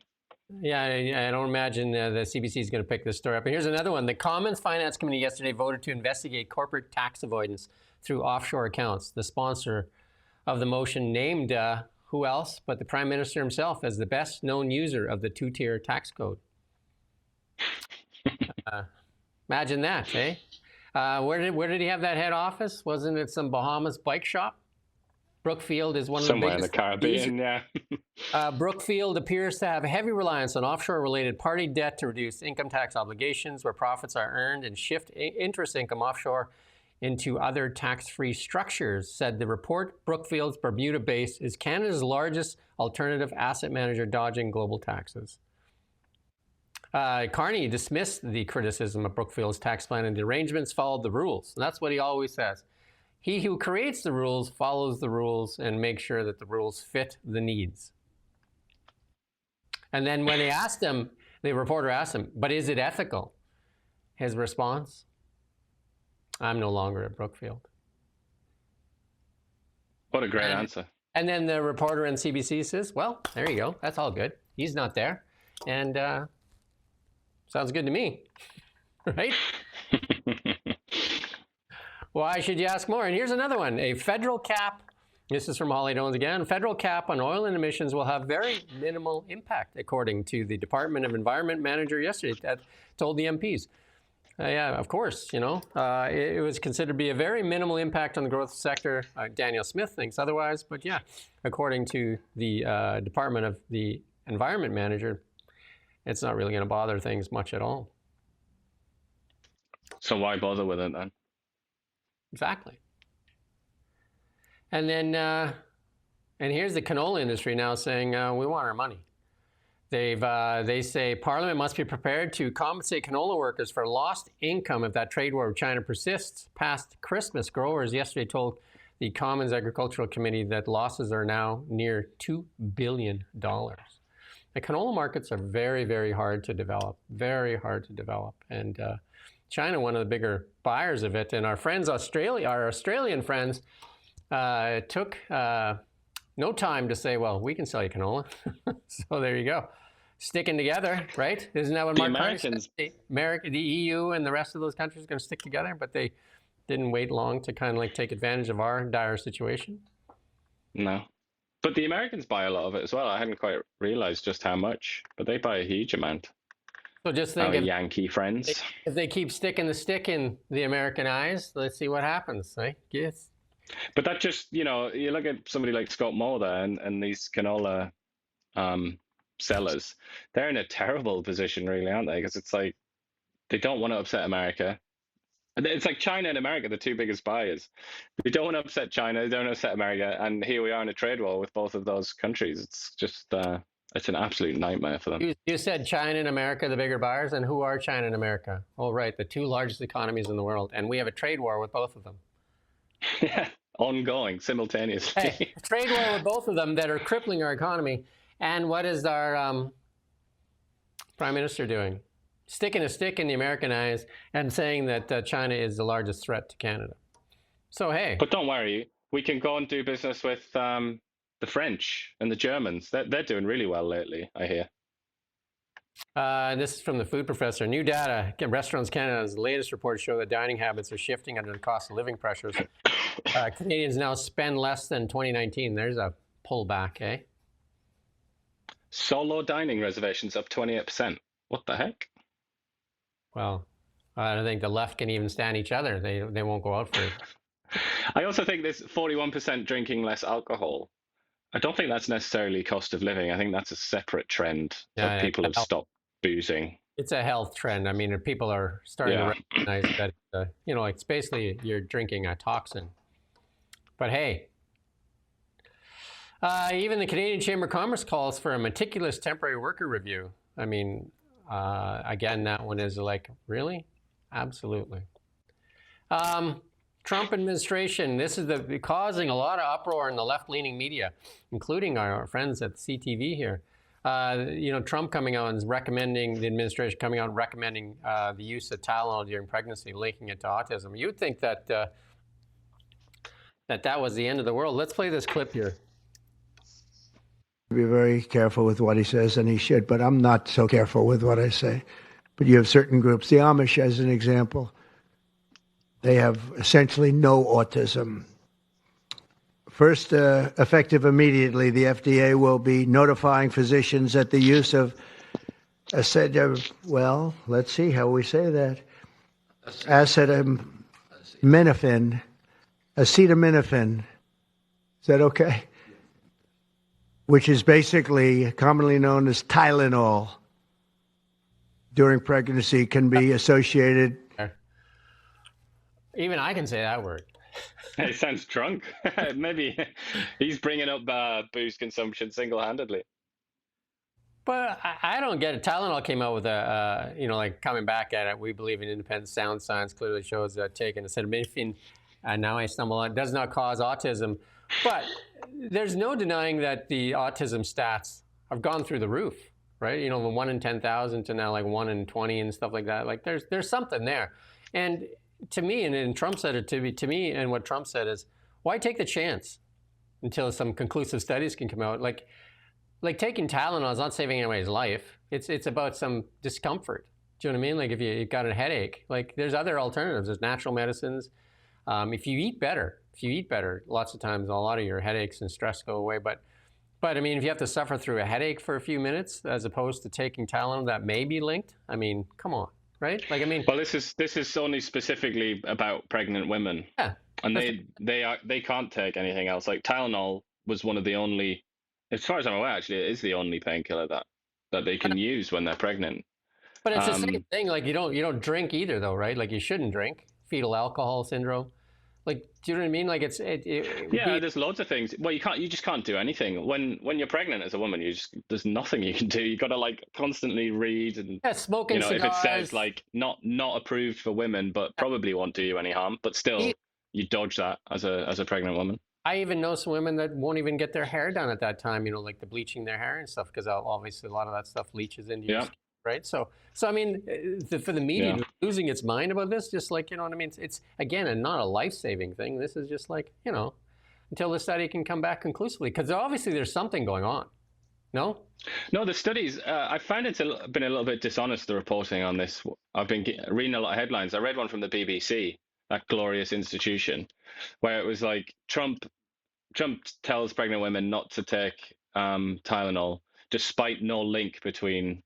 yeah, I don't imagine the CBC is going to pick this story up. And here's another one. The Commons Finance Committee yesterday voted to investigate corporate tax avoidance through offshore accounts. The sponsor of the motion named who else but the Prime Minister himself as the best known user of the two-tier tax code. Imagine that, eh? Where did he have that head office? Wasn't it some Bahamas bike shop? Brookfield is one of Somewhere the in the biggest. Caribbean, yeah. Brookfield appears to have a heavy reliance on offshore-related party debt to reduce income tax obligations where profits are earned and shift interest income offshore into other tax-free structures, said the report. Brookfield's Bermuda base is Canada's largest alternative asset manager dodging global taxes. Carney dismissed the criticism of Brookfield's tax plan, and the arrangements followed the rules. And that's what he always says. He who creates the rules follows the rules and makes sure that the rules fit the needs. And then when they asked him, the reporter asked him, but is it ethical? His response, I'm no longer at Brookfield. What a great answer. And then the reporter in CBC says, well, there you go. That's all good. He's not there. And sounds good to me, right? Why should you ask more? And here's another one. A federal cap, this is from Holly Jones again, federal cap on oil and emissions will have very minimal impact, according to the Department of Environment manager yesterday that told the MPs. Yeah, of course, you know, it was considered to be a very minimal impact on the growth sector. Daniel Smith thinks otherwise, but yeah, according to the Department of the Environment manager, it's not really going to bother things much at all. So why bother with it then? Exactly. And then, and here's the canola industry now saying, we want our money. They say Parliament must be prepared to compensate canola workers for lost income if that trade war with China persists past Christmas. Growers yesterday told the Commons Agricultural Committee that losses are now near $2 billion. The canola markets are very, very hard to develop, And China, one of the bigger buyers of it, and our friends, our Australian friends, took no time to say, well, we can sell you canola. So there you go. Sticking together, right? Isn't that what The Mark Carney Americans, said? The EU and the rest of those countries are going to stick together, but they didn't wait long to kind of like take advantage of our dire situation. No. But the Americans buy a lot of it as well. I hadn't quite realized just how much, but they buy a huge amount. So just think, Our Yankee friends. if they keep sticking the stick in the American eyes, let's see what happens, right? Yes. But that just, you know, you look at somebody like Scott Moore there and these canola sellers, they're in a terrible position, really, aren't they? Because it's like they don't want to upset America. It's like China and America, the two biggest buyers. They don't want to upset China, they don't want to upset America, and here we are in a trade war with both of those countries. It's just, it's an absolute nightmare for them. You said China and America, the bigger buyers, and who are China and America? Oh, right, the two largest economies in the world, and we have a trade war with both of them. Yeah, ongoing, simultaneously. Hey, a trade war with both of them that are crippling our economy. And what is our Prime Minister doing? Sticking a stick in the American eyes and saying that China is the largest threat to Canada. So, hey. But don't worry, we can go and do business with the French and the Germans. They're doing really well lately, I hear. This is from the food professor. New data, Restaurants Canada's latest report show that dining habits are shifting under the cost of living pressures. Canadians now spend less than 2019. There's a pullback, eh? Solo dining reservations up 28%. What the heck? Well, I don't think the left can even stand each other. They won't go out for it. I also think this 41% drinking less alcohol. I don't think that's necessarily cost of living. I think that's a separate trend that people have stopped boozing. It's a health trend. I mean, people are starting to recognize that, you know, it's basically you're drinking a toxin. But hey, even the Canadian Chamber of Commerce calls for a meticulous temporary worker review. I mean, Again, that one is like, really? Absolutely. Trump administration, this is causing a lot of uproar in the left-leaning media, including our friends at CTV here. Trump coming out and recommending, the administration coming out and recommending the use of Tylenol during pregnancy, linking it to autism. You'd think that that was the end of the world. Let's play this clip here. Be very careful with what he says, and he should, but I'm not so careful with what I say. But you have certain groups, the Amish as an example, they have essentially no autism. First, effective immediately, the FDA will be notifying physicians that the use of let's see how we say that, acetaminophen. Is that okay? Which is basically commonly known as Tylenol, during pregnancy can be associated. Even I can say that word. He sounds drunk. Maybe he's bringing up booze consumption single-handedly. But I don't get it. Tylenol came out with coming back at it. We believe in independent sound science clearly shows that taking acetaminophen, now I stumble on, does not cause autism. But there's no denying that the autism stats have gone through the roof, right? From 1 in 10,000 to now like 1 in 20 and stuff like that. Like there's something there. And to me, and Trump said it to me, and what Trump said is, why take the chance until some conclusive studies can come out? Like taking Tylenol is not saving anybody's life. It's about some discomfort. Do you know what I mean? Like if you've got a headache, like there's other alternatives. There's natural medicines. If you eat better, lots of times a lot of your headaches and stress go away. But I mean, if you have to suffer through a headache for a few minutes as opposed to taking Tylenol that may be linked, I mean, come on, right? Like, I mean, well, this is only specifically about pregnant women. Yeah, and they can't take anything else. Like Tylenol was one of the only, as far as I'm aware, actually, it is the only painkiller that they can use when they're pregnant. But it's the same thing. Like you don't drink either, though, right? Like you shouldn't drink. Fetal alcohol syndrome. Like, do you know what I mean? Like there's loads of things. Well, you just can't do anything when you're pregnant as a woman. There's nothing you can do. You got to like constantly read and smoking cigars. If it says like not approved for women, but probably won't do you any harm, but still you dodge that as a pregnant woman. I even know some women that won't even get their hair done at that time. Like the bleaching their hair and stuff, because obviously a lot of that stuff leaches into your skin. Right. So I mean, for the media losing its mind about this, just like, you know what I mean? It's again, not a life-saving thing. This is just like, until the study can come back conclusively, because obviously there's something going on. No, the studies, I find it's been a little bit dishonest, the reporting on this. I've been reading a lot of headlines. I read one from the BBC, that glorious institution, where it was like Trump tells pregnant women not to take Tylenol, despite no link between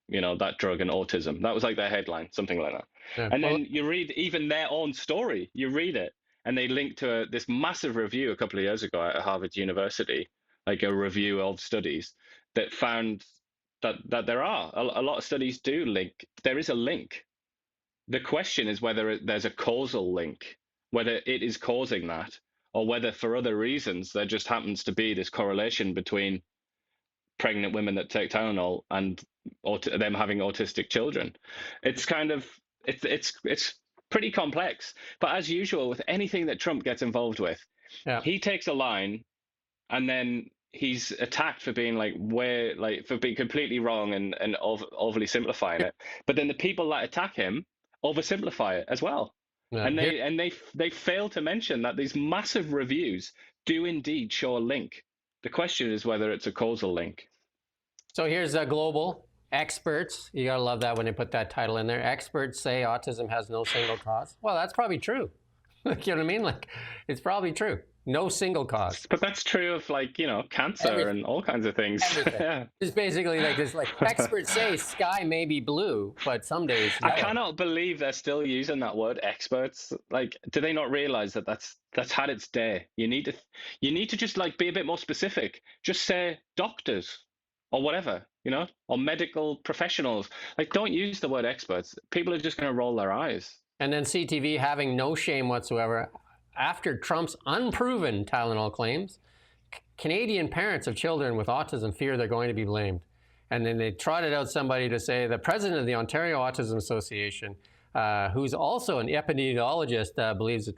that drug and autism. That was like their headline, something like that. Yeah. And then you read even their own story. You read it, and they link to this massive review a couple of years ago at Harvard University, like a review of studies that found that there are a lot of studies do link. There is a link. The question is whether there's a causal link, whether it is causing that, or whether for other reasons there just happens to be this correlation between pregnant women that take Tylenol and them having autistic children. It's kind of it's pretty complex. But as usual with anything that Trump gets involved with, he takes a line and then he's attacked for being for being completely wrong and overly simplifying it. But then the people that attack him oversimplify it as well. Yeah. And they fail to mention that these massive reviews do indeed show a link. The question is whether it's a causal link. So here's global experts. You gotta love that when they put that title in there. Experts say autism has no single cause. Well, that's probably true. You know what I mean? Like, it's probably true. No single cause. But that's true of cancer everything. And all kinds of things. Yeah. It's basically like this. Like experts say, sky may be blue, but some days. I cannot believe they're still using that word, experts. Like, do they not realize that that's had its day? You need to just be a bit more specific. Just say doctors or whatever, or medical professionals. Like, don't use the word experts. People are just going to roll their eyes. And then CTV having no shame whatsoever. After Trump's unproven Tylenol claims, Canadian parents of children with autism fear they're going to be blamed. And then they trotted out somebody to say the president of the Ontario Autism Association, who's also an epidemiologist, believes the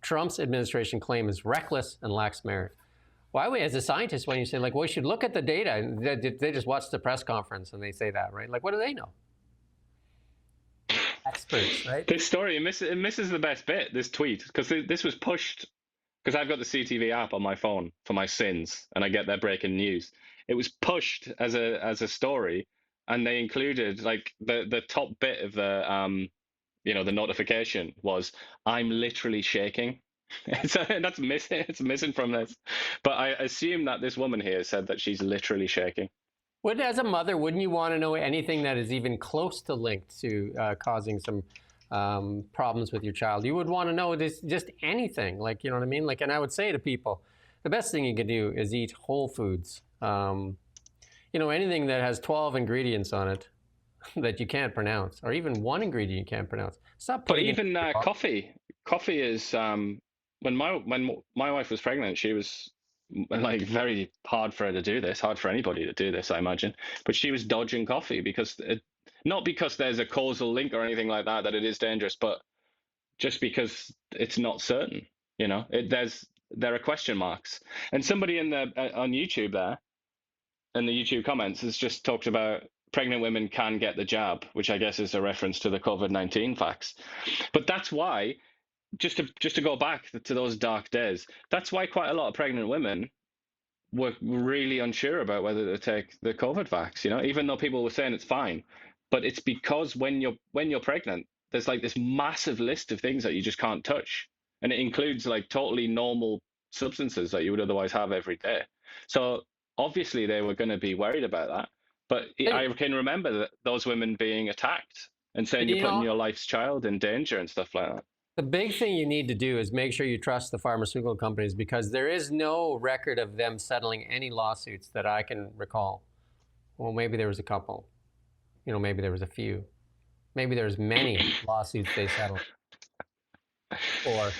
Trump's administration claim is reckless and lacks merit. Why would, as a scientist, when you say, like, well, we should look at the data, and they just watch the press conference and they say that, right? Like, what do they know? Experts, right? This story, it misses the best bit, this tweet, because this was pushed, because I've got the CTV app on my phone for my sins, and I get their breaking news. It was pushed as a story, and they included, like, the top bit of the the notification was, "I'm literally shaking." That's missing. It's missing from this. But I assume that this woman here said that she's literally shaking. As a mother, wouldn't you want to know anything that is even close to linked to causing some problems with your child? You would want to know this, just anything, like, you know what I mean? Like, and I would say to people, the best thing you could do is eat whole foods. Anything that has 12 ingredients on it that you can't pronounce, or even one ingredient you can't pronounce. Stop putting. But even coffee. Coffee is when my wife was pregnant, she was like very hard for her to do this, hard for anybody to do this, I imagine. But she was dodging coffee not because there's a causal link or anything like that it is dangerous, but just because it's not certain. There are question marks. And somebody on YouTube there, in the YouTube comments, has just talked about pregnant women can get the jab, which I guess is a reference to the COVID-19 facts. But that's why, just to go back to those dark days, that's why quite a lot of pregnant women were really unsure about whether to take the COVID vax, even though people were saying it's fine. But it's because when you're pregnant, there's like this massive list of things that you just can't touch. And it includes like totally normal substances that you would otherwise have every day. So obviously they were going to be worried about that. But I can remember those women being attacked and saying you're putting your life's child in danger and stuff like that. The big thing you need to do is make sure you trust the pharmaceutical companies, because there is no record of them settling any lawsuits that I can recall. Well, maybe there was a couple. Maybe there was a few. Maybe there's many lawsuits they settled. Or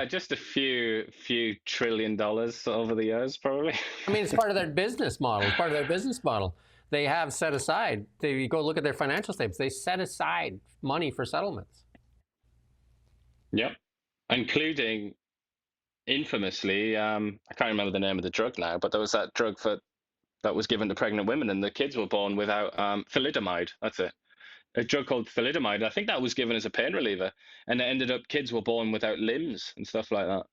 just a few $1 trillion over the years, probably. I mean, it's part of their business model. They have set aside. You go look at their financial statements. They set aside money for settlements. Yep, including infamously, I can't remember the name of the drug now, but there was that drug that was given to pregnant women, and the kids were born without thalidomide. That's it. A drug called thalidomide. I think that was given as a pain reliever, and it ended up kids were born without limbs and stuff like that.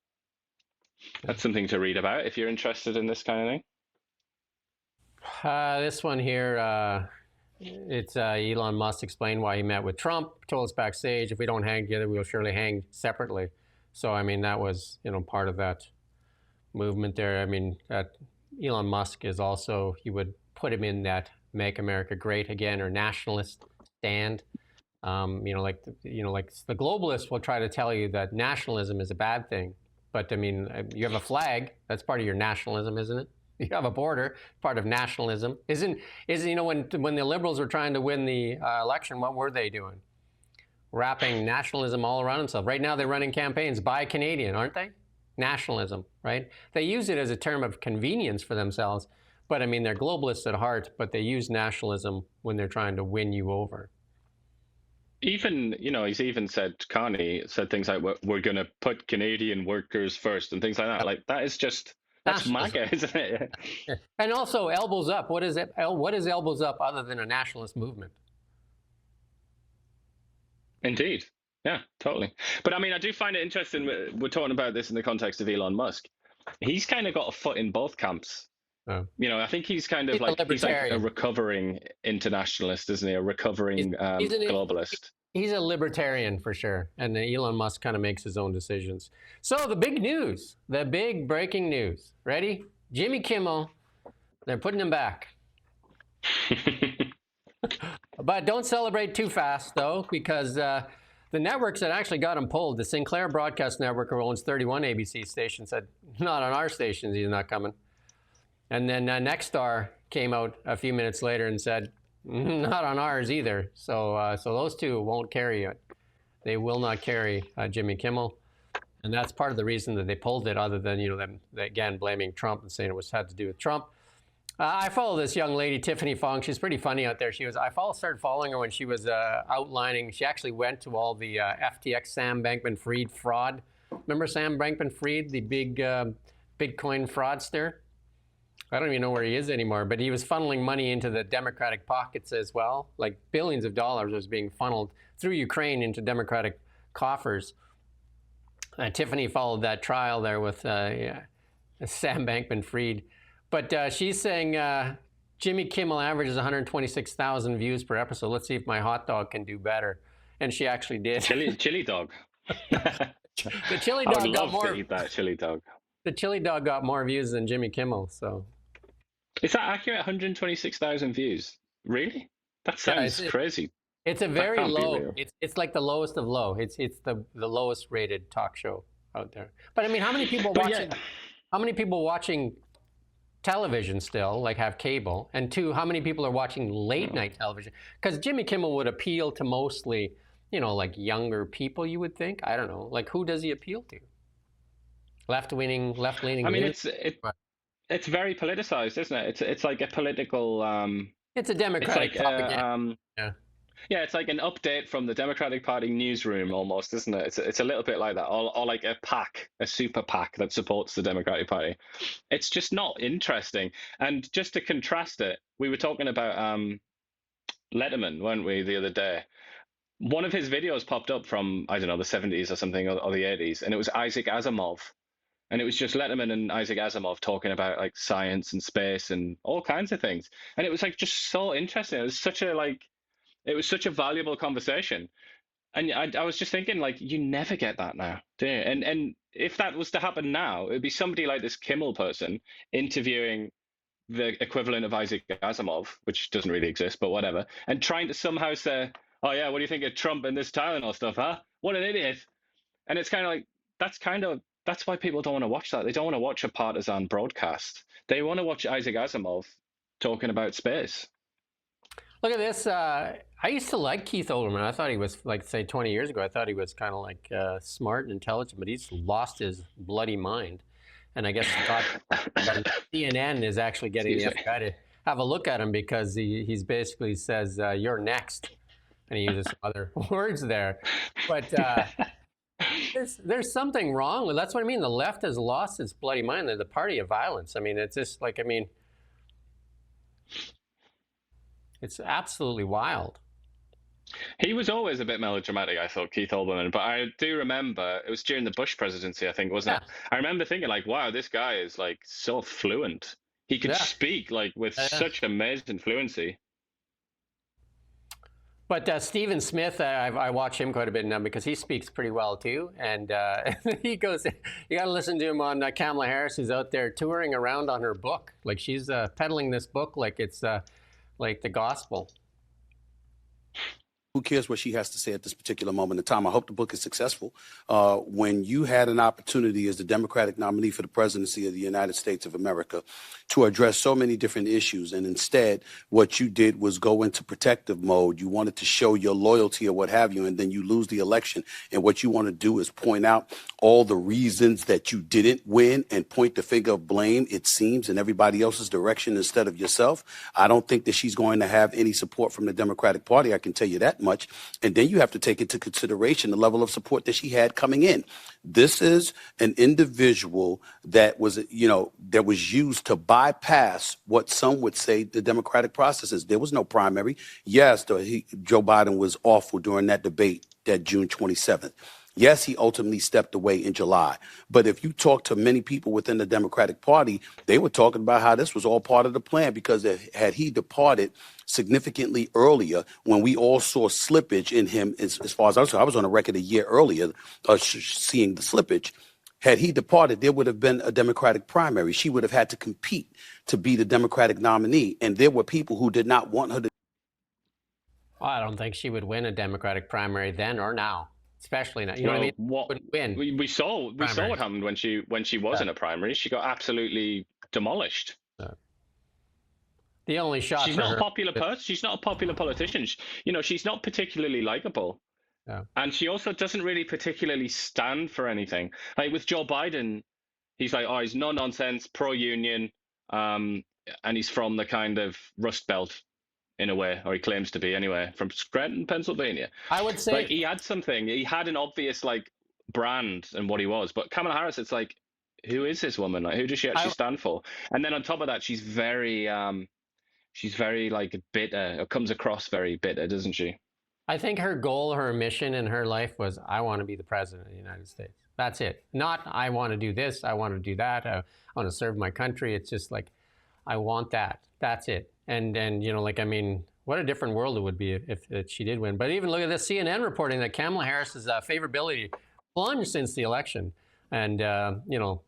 That's something to read about if you're interested in this kind of thing. This one here, it's Elon Musk explained why he met with Trump, told us backstage, if we don't hang together, we will surely hang separately. So, I mean, that was, part of that movement there. I mean, Elon Musk is also, he would put him in that Make America Great Again or nationalist stand. Like the globalists will try to tell you that nationalism is a bad thing. But, I mean, you have a flag, that's part of your nationalism, isn't it? You have a border, part of nationalism. Isn't when the Liberals were trying to win the election, what were they doing? Wrapping nationalism all around themselves. Right now they're running campaigns, buy Canadian, aren't they? Nationalism, right? They use it as a term of convenience for themselves, but I mean, they're globalists at heart, but they use nationalism when they're trying to win you over. Even, he's even Carney said things like, we're going to put Canadian workers first and things like that. Like, that is just... That's MAGA, isn't it? Yeah. And also, elbows up. What is it? What is elbows up other than a nationalist movement? Indeed. Yeah, totally. But I mean, I do find it interesting. We're talking about this in the context of Elon Musk. He's kind of got a foot in both camps. Oh. I think he's kind of he's like a recovering internationalist, isn't he? A recovering globalist. He's a libertarian for sure, and Elon Musk kind of makes his own decisions. So the big news, the big breaking news. Ready? Jimmy Kimmel, they're putting him back. But don't celebrate too fast, though, because the networks that actually got him pulled, the Sinclair Broadcast Network, who owns 31 ABC stations, said, not on our stations, he's not coming. And then Nexstar came out a few minutes later and said, not on ours either. So those two won't carry it. They will not carry Jimmy Kimmel. And that's part of the reason that they pulled it, other than, them, again, blaming Trump and saying it had to do with Trump. I follow this young lady, Tiffany Fong. She's pretty funny out there. Started following her when she was outlining. She actually went to all the FTX Sam Bankman-Fried fraud. Remember Sam Bankman-Fried, the big Bitcoin fraudster? I don't even know where he is anymore, but he was funneling money into the Democratic pockets as well. Like billions of dollars was being funneled through Ukraine into Democratic coffers. Tiffany followed that trial there with Sam Bankman-Fried. But she's saying Jimmy Kimmel averages 126,000 views per episode. Let's see if my hot dog can do better. And she actually did. Chili dog. The chili I dog would got love more. to eat that chili dog. The chili dog got more views than Jimmy Kimmel. So Is that accurate? 126,000 views? Really? That sounds crazy. it's a very can't be low. real. It's like the lowest of low. It's the lowest rated talk show out there. But I mean, how many people watching? How many people watching television still, like have cable? And two, how many people are watching late night television? Because Jimmy Kimmel would appeal to mostly, like younger people, you would think. I don't know. Like, who does he appeal to? Left-leaning. I mean, it's very politicized, isn't it? It's like a political. It's a Democratic propaganda. Yeah, it's like an update from the Democratic Party newsroom almost, isn't it? It's a little bit like that, or like a PAC, a super PAC that supports the Democratic Party. It's just not interesting. And just to contrast it, we were talking about Letterman, weren't we, the other day? One of his videos popped up from, I don't know, the 70s or something, or the 80s, and it was Isaac Asimov. And it was just Letterman and Isaac Asimov talking about like science and space and all kinds of things. And it was like just so interesting. It was such a valuable conversation. And I was just thinking, like, you never get that now, do you? And if that was to happen now, it would be somebody like this Kimmel person interviewing the equivalent of Isaac Asimov, which doesn't really exist, but whatever, and trying to somehow say, oh yeah, what do you think of Trump and this Tylenol stuff, huh? What an idiot. And it's kind of like, that's why people don't want to watch that. They don't want to watch a partisan broadcast. They want to watch Isaac Asimov talking about space. Look at this. I used to like Keith Olbermann. I thought he was, like, say, 20 years ago, I thought he was kind of like smart and intelligent, but he's lost his bloody mind. And I guess CNN is actually getting the FBI to have a look at him because he's basically says, you're next. And he uses some other words there. But there's something wrong. That's what I mean. The left has lost its bloody mind. They're the party of violence. I mean, it's just like, it's absolutely wild. He was always a bit melodramatic, I thought, Keith Olbermann. But I do remember, it was during the Bush presidency, I think, wasn't it? I remember thinking, like, wow, this guy is, like, so fluent. He could speak, like, with such amazing fluency. But Stephen Smith, I watch him quite a bit now because he speaks pretty well too. And he goes, you got to listen to him on Kamala Harris, who's out there touring around on her book. Like she's peddling this book like it's like the gospel. Who cares what she has to say at this particular moment in time? I hope the book is successful. When you had an opportunity as the Democratic nominee for the presidency of the United States of America to address so many different issues, and instead what you did was go into protective mode. You wanted to show your loyalty or what have you, and then you lose the election. And what you want to do is point out all the reasons that you didn't win and point the finger of blame, it seems, in everybody else's direction instead of yourself. I don't think that she's going to have any support from the Democratic Party. I can tell you that much. And then you have to take into consideration the level of support that she had coming in. This is an individual that was, that was used to bypass what some would say the democratic process is. There was no primary. Yes, Joe Biden was awful during that debate, that June 27th. Yes, he ultimately stepped away in July. But if you talk to many people within the Democratic Party, they were talking about how this was all part of the plan, because had he departed significantly earlier, when we all saw slippage in him, as far as I was on a record a year earlier, seeing the slippage. Had he departed, there would have been a Democratic primary. She would have had to compete to be the Democratic nominee. And there were people who did not want her to. Well, I don't think she would win a Democratic primary then or now. Especially now, you know what I mean? We saw what happened when she was in a primary. She got absolutely demolished. The only shot. She's not a popular person. She's not a popular politician. She's not particularly likable. Yeah. And she also doesn't really particularly stand for anything. Like with Joe Biden, he's like, oh, he's no nonsense, pro-union. and he's from the kind of Rust Belt in a way, or he claims to be anyway, from Scranton, Pennsylvania. I would say like he had something. He had an obvious like brand and what he was. But Kamala Harris, it's like, who is this woman? Like, who does she actually stand for? And then on top of that, she's very like bitter. Or comes across very bitter, doesn't she? I think her goal, her mission in her life was, I want to be the president of the United States. That's it. Not, I want to do this, I want to do that, I want to serve my country. It's just like, I want that. That's it. And you know, like, I mean, what a different world it would be if she did win. But even look at this CNN reporting that Kamala Harris's favorability plunged since the election. And, you know,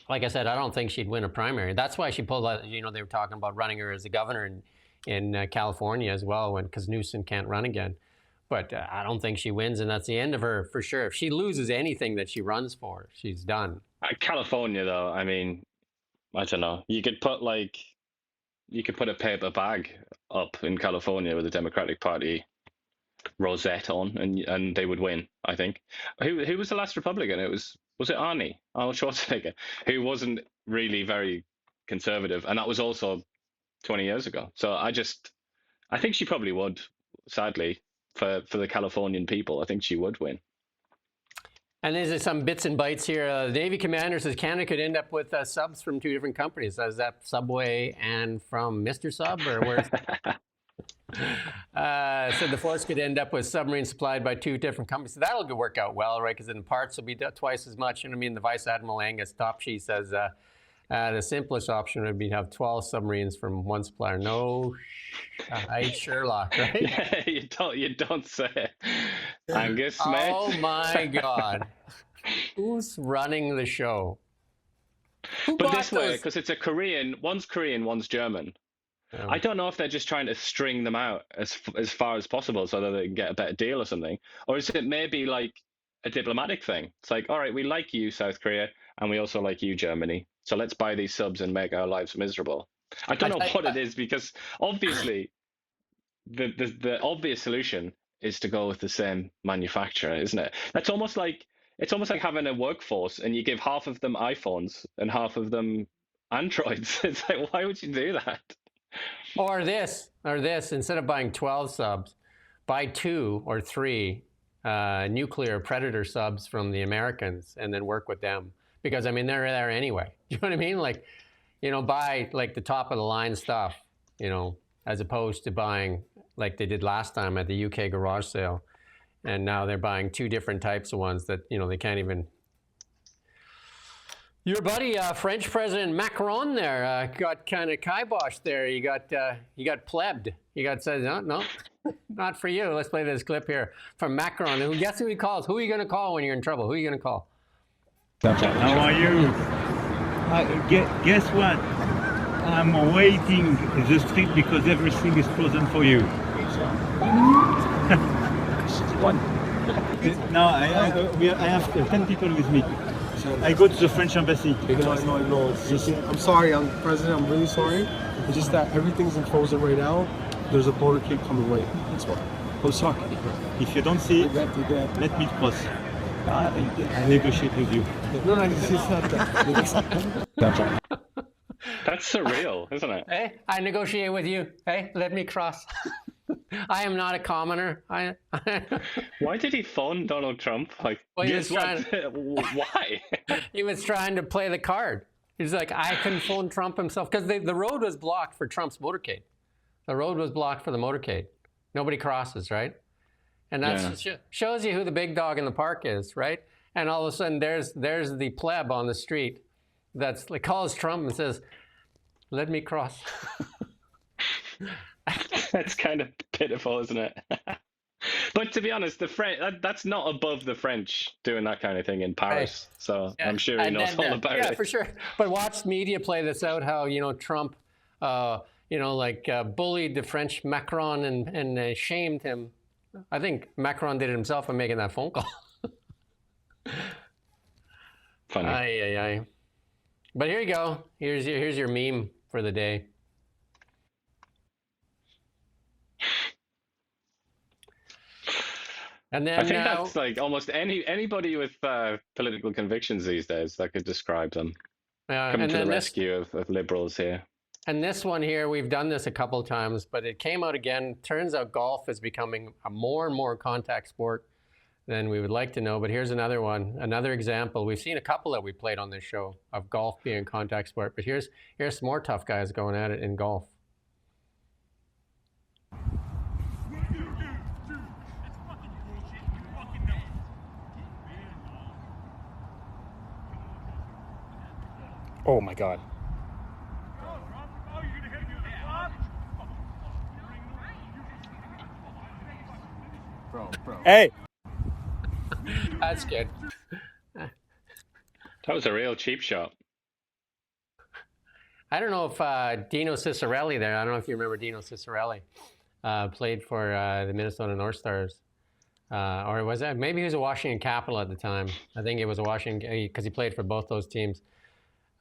like I said, I don't think she'd win a primary. That's why she pulled out, you know, they were talking about running her as the governor in California as well, because Newsom can't run again. But I don't think she wins, and that's the end of her for sure. If she loses anything that she runs for, she's done. California, though, I mean, I don't know. You could put a paper bag up in California with the Democratic Party rosette on, and they would win. I think. Who was the last Republican? Was it Arnold Schwarzenegger, who wasn't really very conservative, and that was also 20 years ago. So I think she probably would. Sadly, for the Californian people, I think she would win. And there's some bits and bytes here. The Navy commander says Canada could end up with subs from 2 different companies. Is that Subway and from Mr. Sub, or where's so the force could end up with submarines supplied by 2 different companies. So that'll work out well, right? Because in parts will be twice as much. And I mean, the Vice Admiral Angus Topshee says the simplest option would be to have 12 submarines from one supplier. No, Sherlock, right? Yeah, you don't say. Angus Smith. Oh my God, who's running the show? But this way, because it's a Korean, one's German. Oh. I don't know if they're just trying to string them out as far as possible so that they can get a better deal or something, or is it maybe like a diplomatic thing? It's like, all right, we like you, South Korea, and we also like you, Germany. So let's buy these subs and make our lives miserable. I don't know what it is, because obviously the obvious solution is to go with the same manufacturer, isn't it? It's almost like having a workforce and you give half of them iPhones and half of them Androids. It's like, why would you do that? Or this, instead of buying 12 subs, buy 2 or 3 nuclear Predator subs from the Americans and then work with them. Because, I mean, they're there anyway. You know what I mean? Like, you know, buy like the top of the line stuff, you know, as opposed to buying like they did last time at the UK garage sale. And now they're buying 2 different types of ones that, you know, they can't even. Your buddy, French President Macron there, got kind of kiboshed there. You got plebbed. You got said, no, not for you. Let's play this clip here from Macron. Who, guess who he calls? Who are you going to call when you're in trouble? Who are you going to call? How are you? Guess what? I'm waiting the street because everything is frozen for you. No, I have 10 people with me. I go to the French embassy. No. I'm sorry, President. I'm really sorry. It's just that everything's in frozen right now. There's a motorcade coming right. That's why. I'm sorry. If you don't see it, let me cross. I negotiate with you. No, it's not that. That's surreal, isn't it? Hey, I negotiate with you. Hey, let me cross. I am not a commoner. Why did he phone Donald Trump? Like, well, why? He was trying to play the card. He's like, I can phone Trump himself, because the road was blocked for Trump's motorcade. The road was blocked for the motorcade. Nobody crosses, right? And that shows you who the big dog in the park is, right? And all of a sudden, there's the pleb on the street that's like calls Trump and says, "Let me cross." That's kind of pitiful, isn't it? But to be honest, the French, that's not above the French doing that kind of thing in Paris. Right. So I'm sure he knows all about it. Yeah, for sure. But watch media play this out, how, you know, Trump, bullied the French Macron and shamed him. I think Macron did it himself by making that phone call. Funny. Aye. But here you go. Here's your meme for the day. And then I think that's like almost anybody with political convictions these days that could describe them. Coming to the rescue of liberals here. And this one here, we've done this a couple times, but it came out again. Turns out golf is becoming a more and more contact sport than we would like to know. But here's another one, another example. We've seen a couple that we played on this show of golf being a contact sport. But here's some more tough guys going at it in golf. Oh my God. Bro. Hey. That's good. That was a real cheap shot. I don't know if Dino Ciccarelli there, I don't know if you remember Dino Ciccarelli, played for the Minnesota North Stars. Or was that, maybe he was a Washington Capital at the time. I think it was a Washington, because he played for both those teams.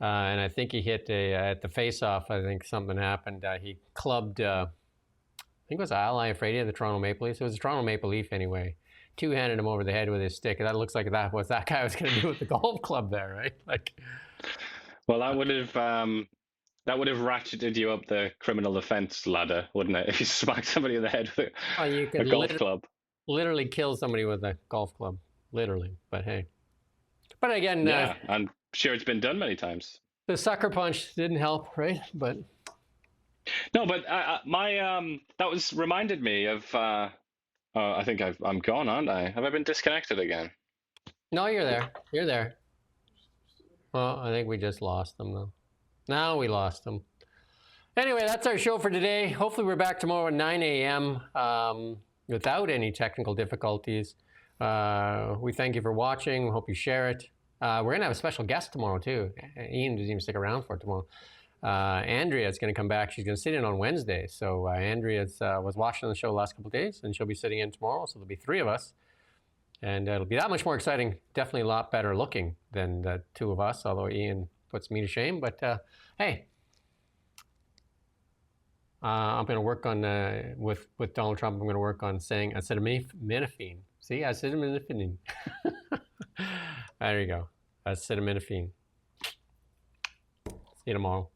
And I think he hit at the face-off, I think something happened. He clubbed, I think it was Al Iafrate of the Toronto Maple Leafs. It was a Toronto Maple Leaf anyway. Two-handed him over the head with his stick. That looks like that guy was going to do with the golf club there, right? Like, well, that would have ratcheted you up the criminal offense ladder, wouldn't it? If you smacked somebody in the head with a golf club. Literally kill somebody with a golf club, literally. But hey. But again, yeah, I'm sure it's been done many times. The sucker punch didn't help, right? But no, but that was reminded me of. I think I'm gone, aren't I? Have I been disconnected again? No, you're there. You're there. Well, I think we just lost them though. Now we lost them. Anyway, that's our show for today. Hopefully, we're back tomorrow at 9 a.m. Without any technical difficulties. We thank you for watching. We hope you share it. We're going to have a special guest tomorrow, too. Ian doesn't even stick around for it tomorrow. Andrea is going to come back. She's going to sit in on Wednesday. So Andrea was watching the show the last couple of days, and she'll be sitting in tomorrow. So there'll be three of us. And it'll be that much more exciting. Definitely a lot better looking than the two of us, although Ian puts me to shame. But hey, I'm going to work on, with Donald Trump, I'm going to work on saying acetaminophen. See, acetaminophen. There you go. Acetaminophen. See you tomorrow.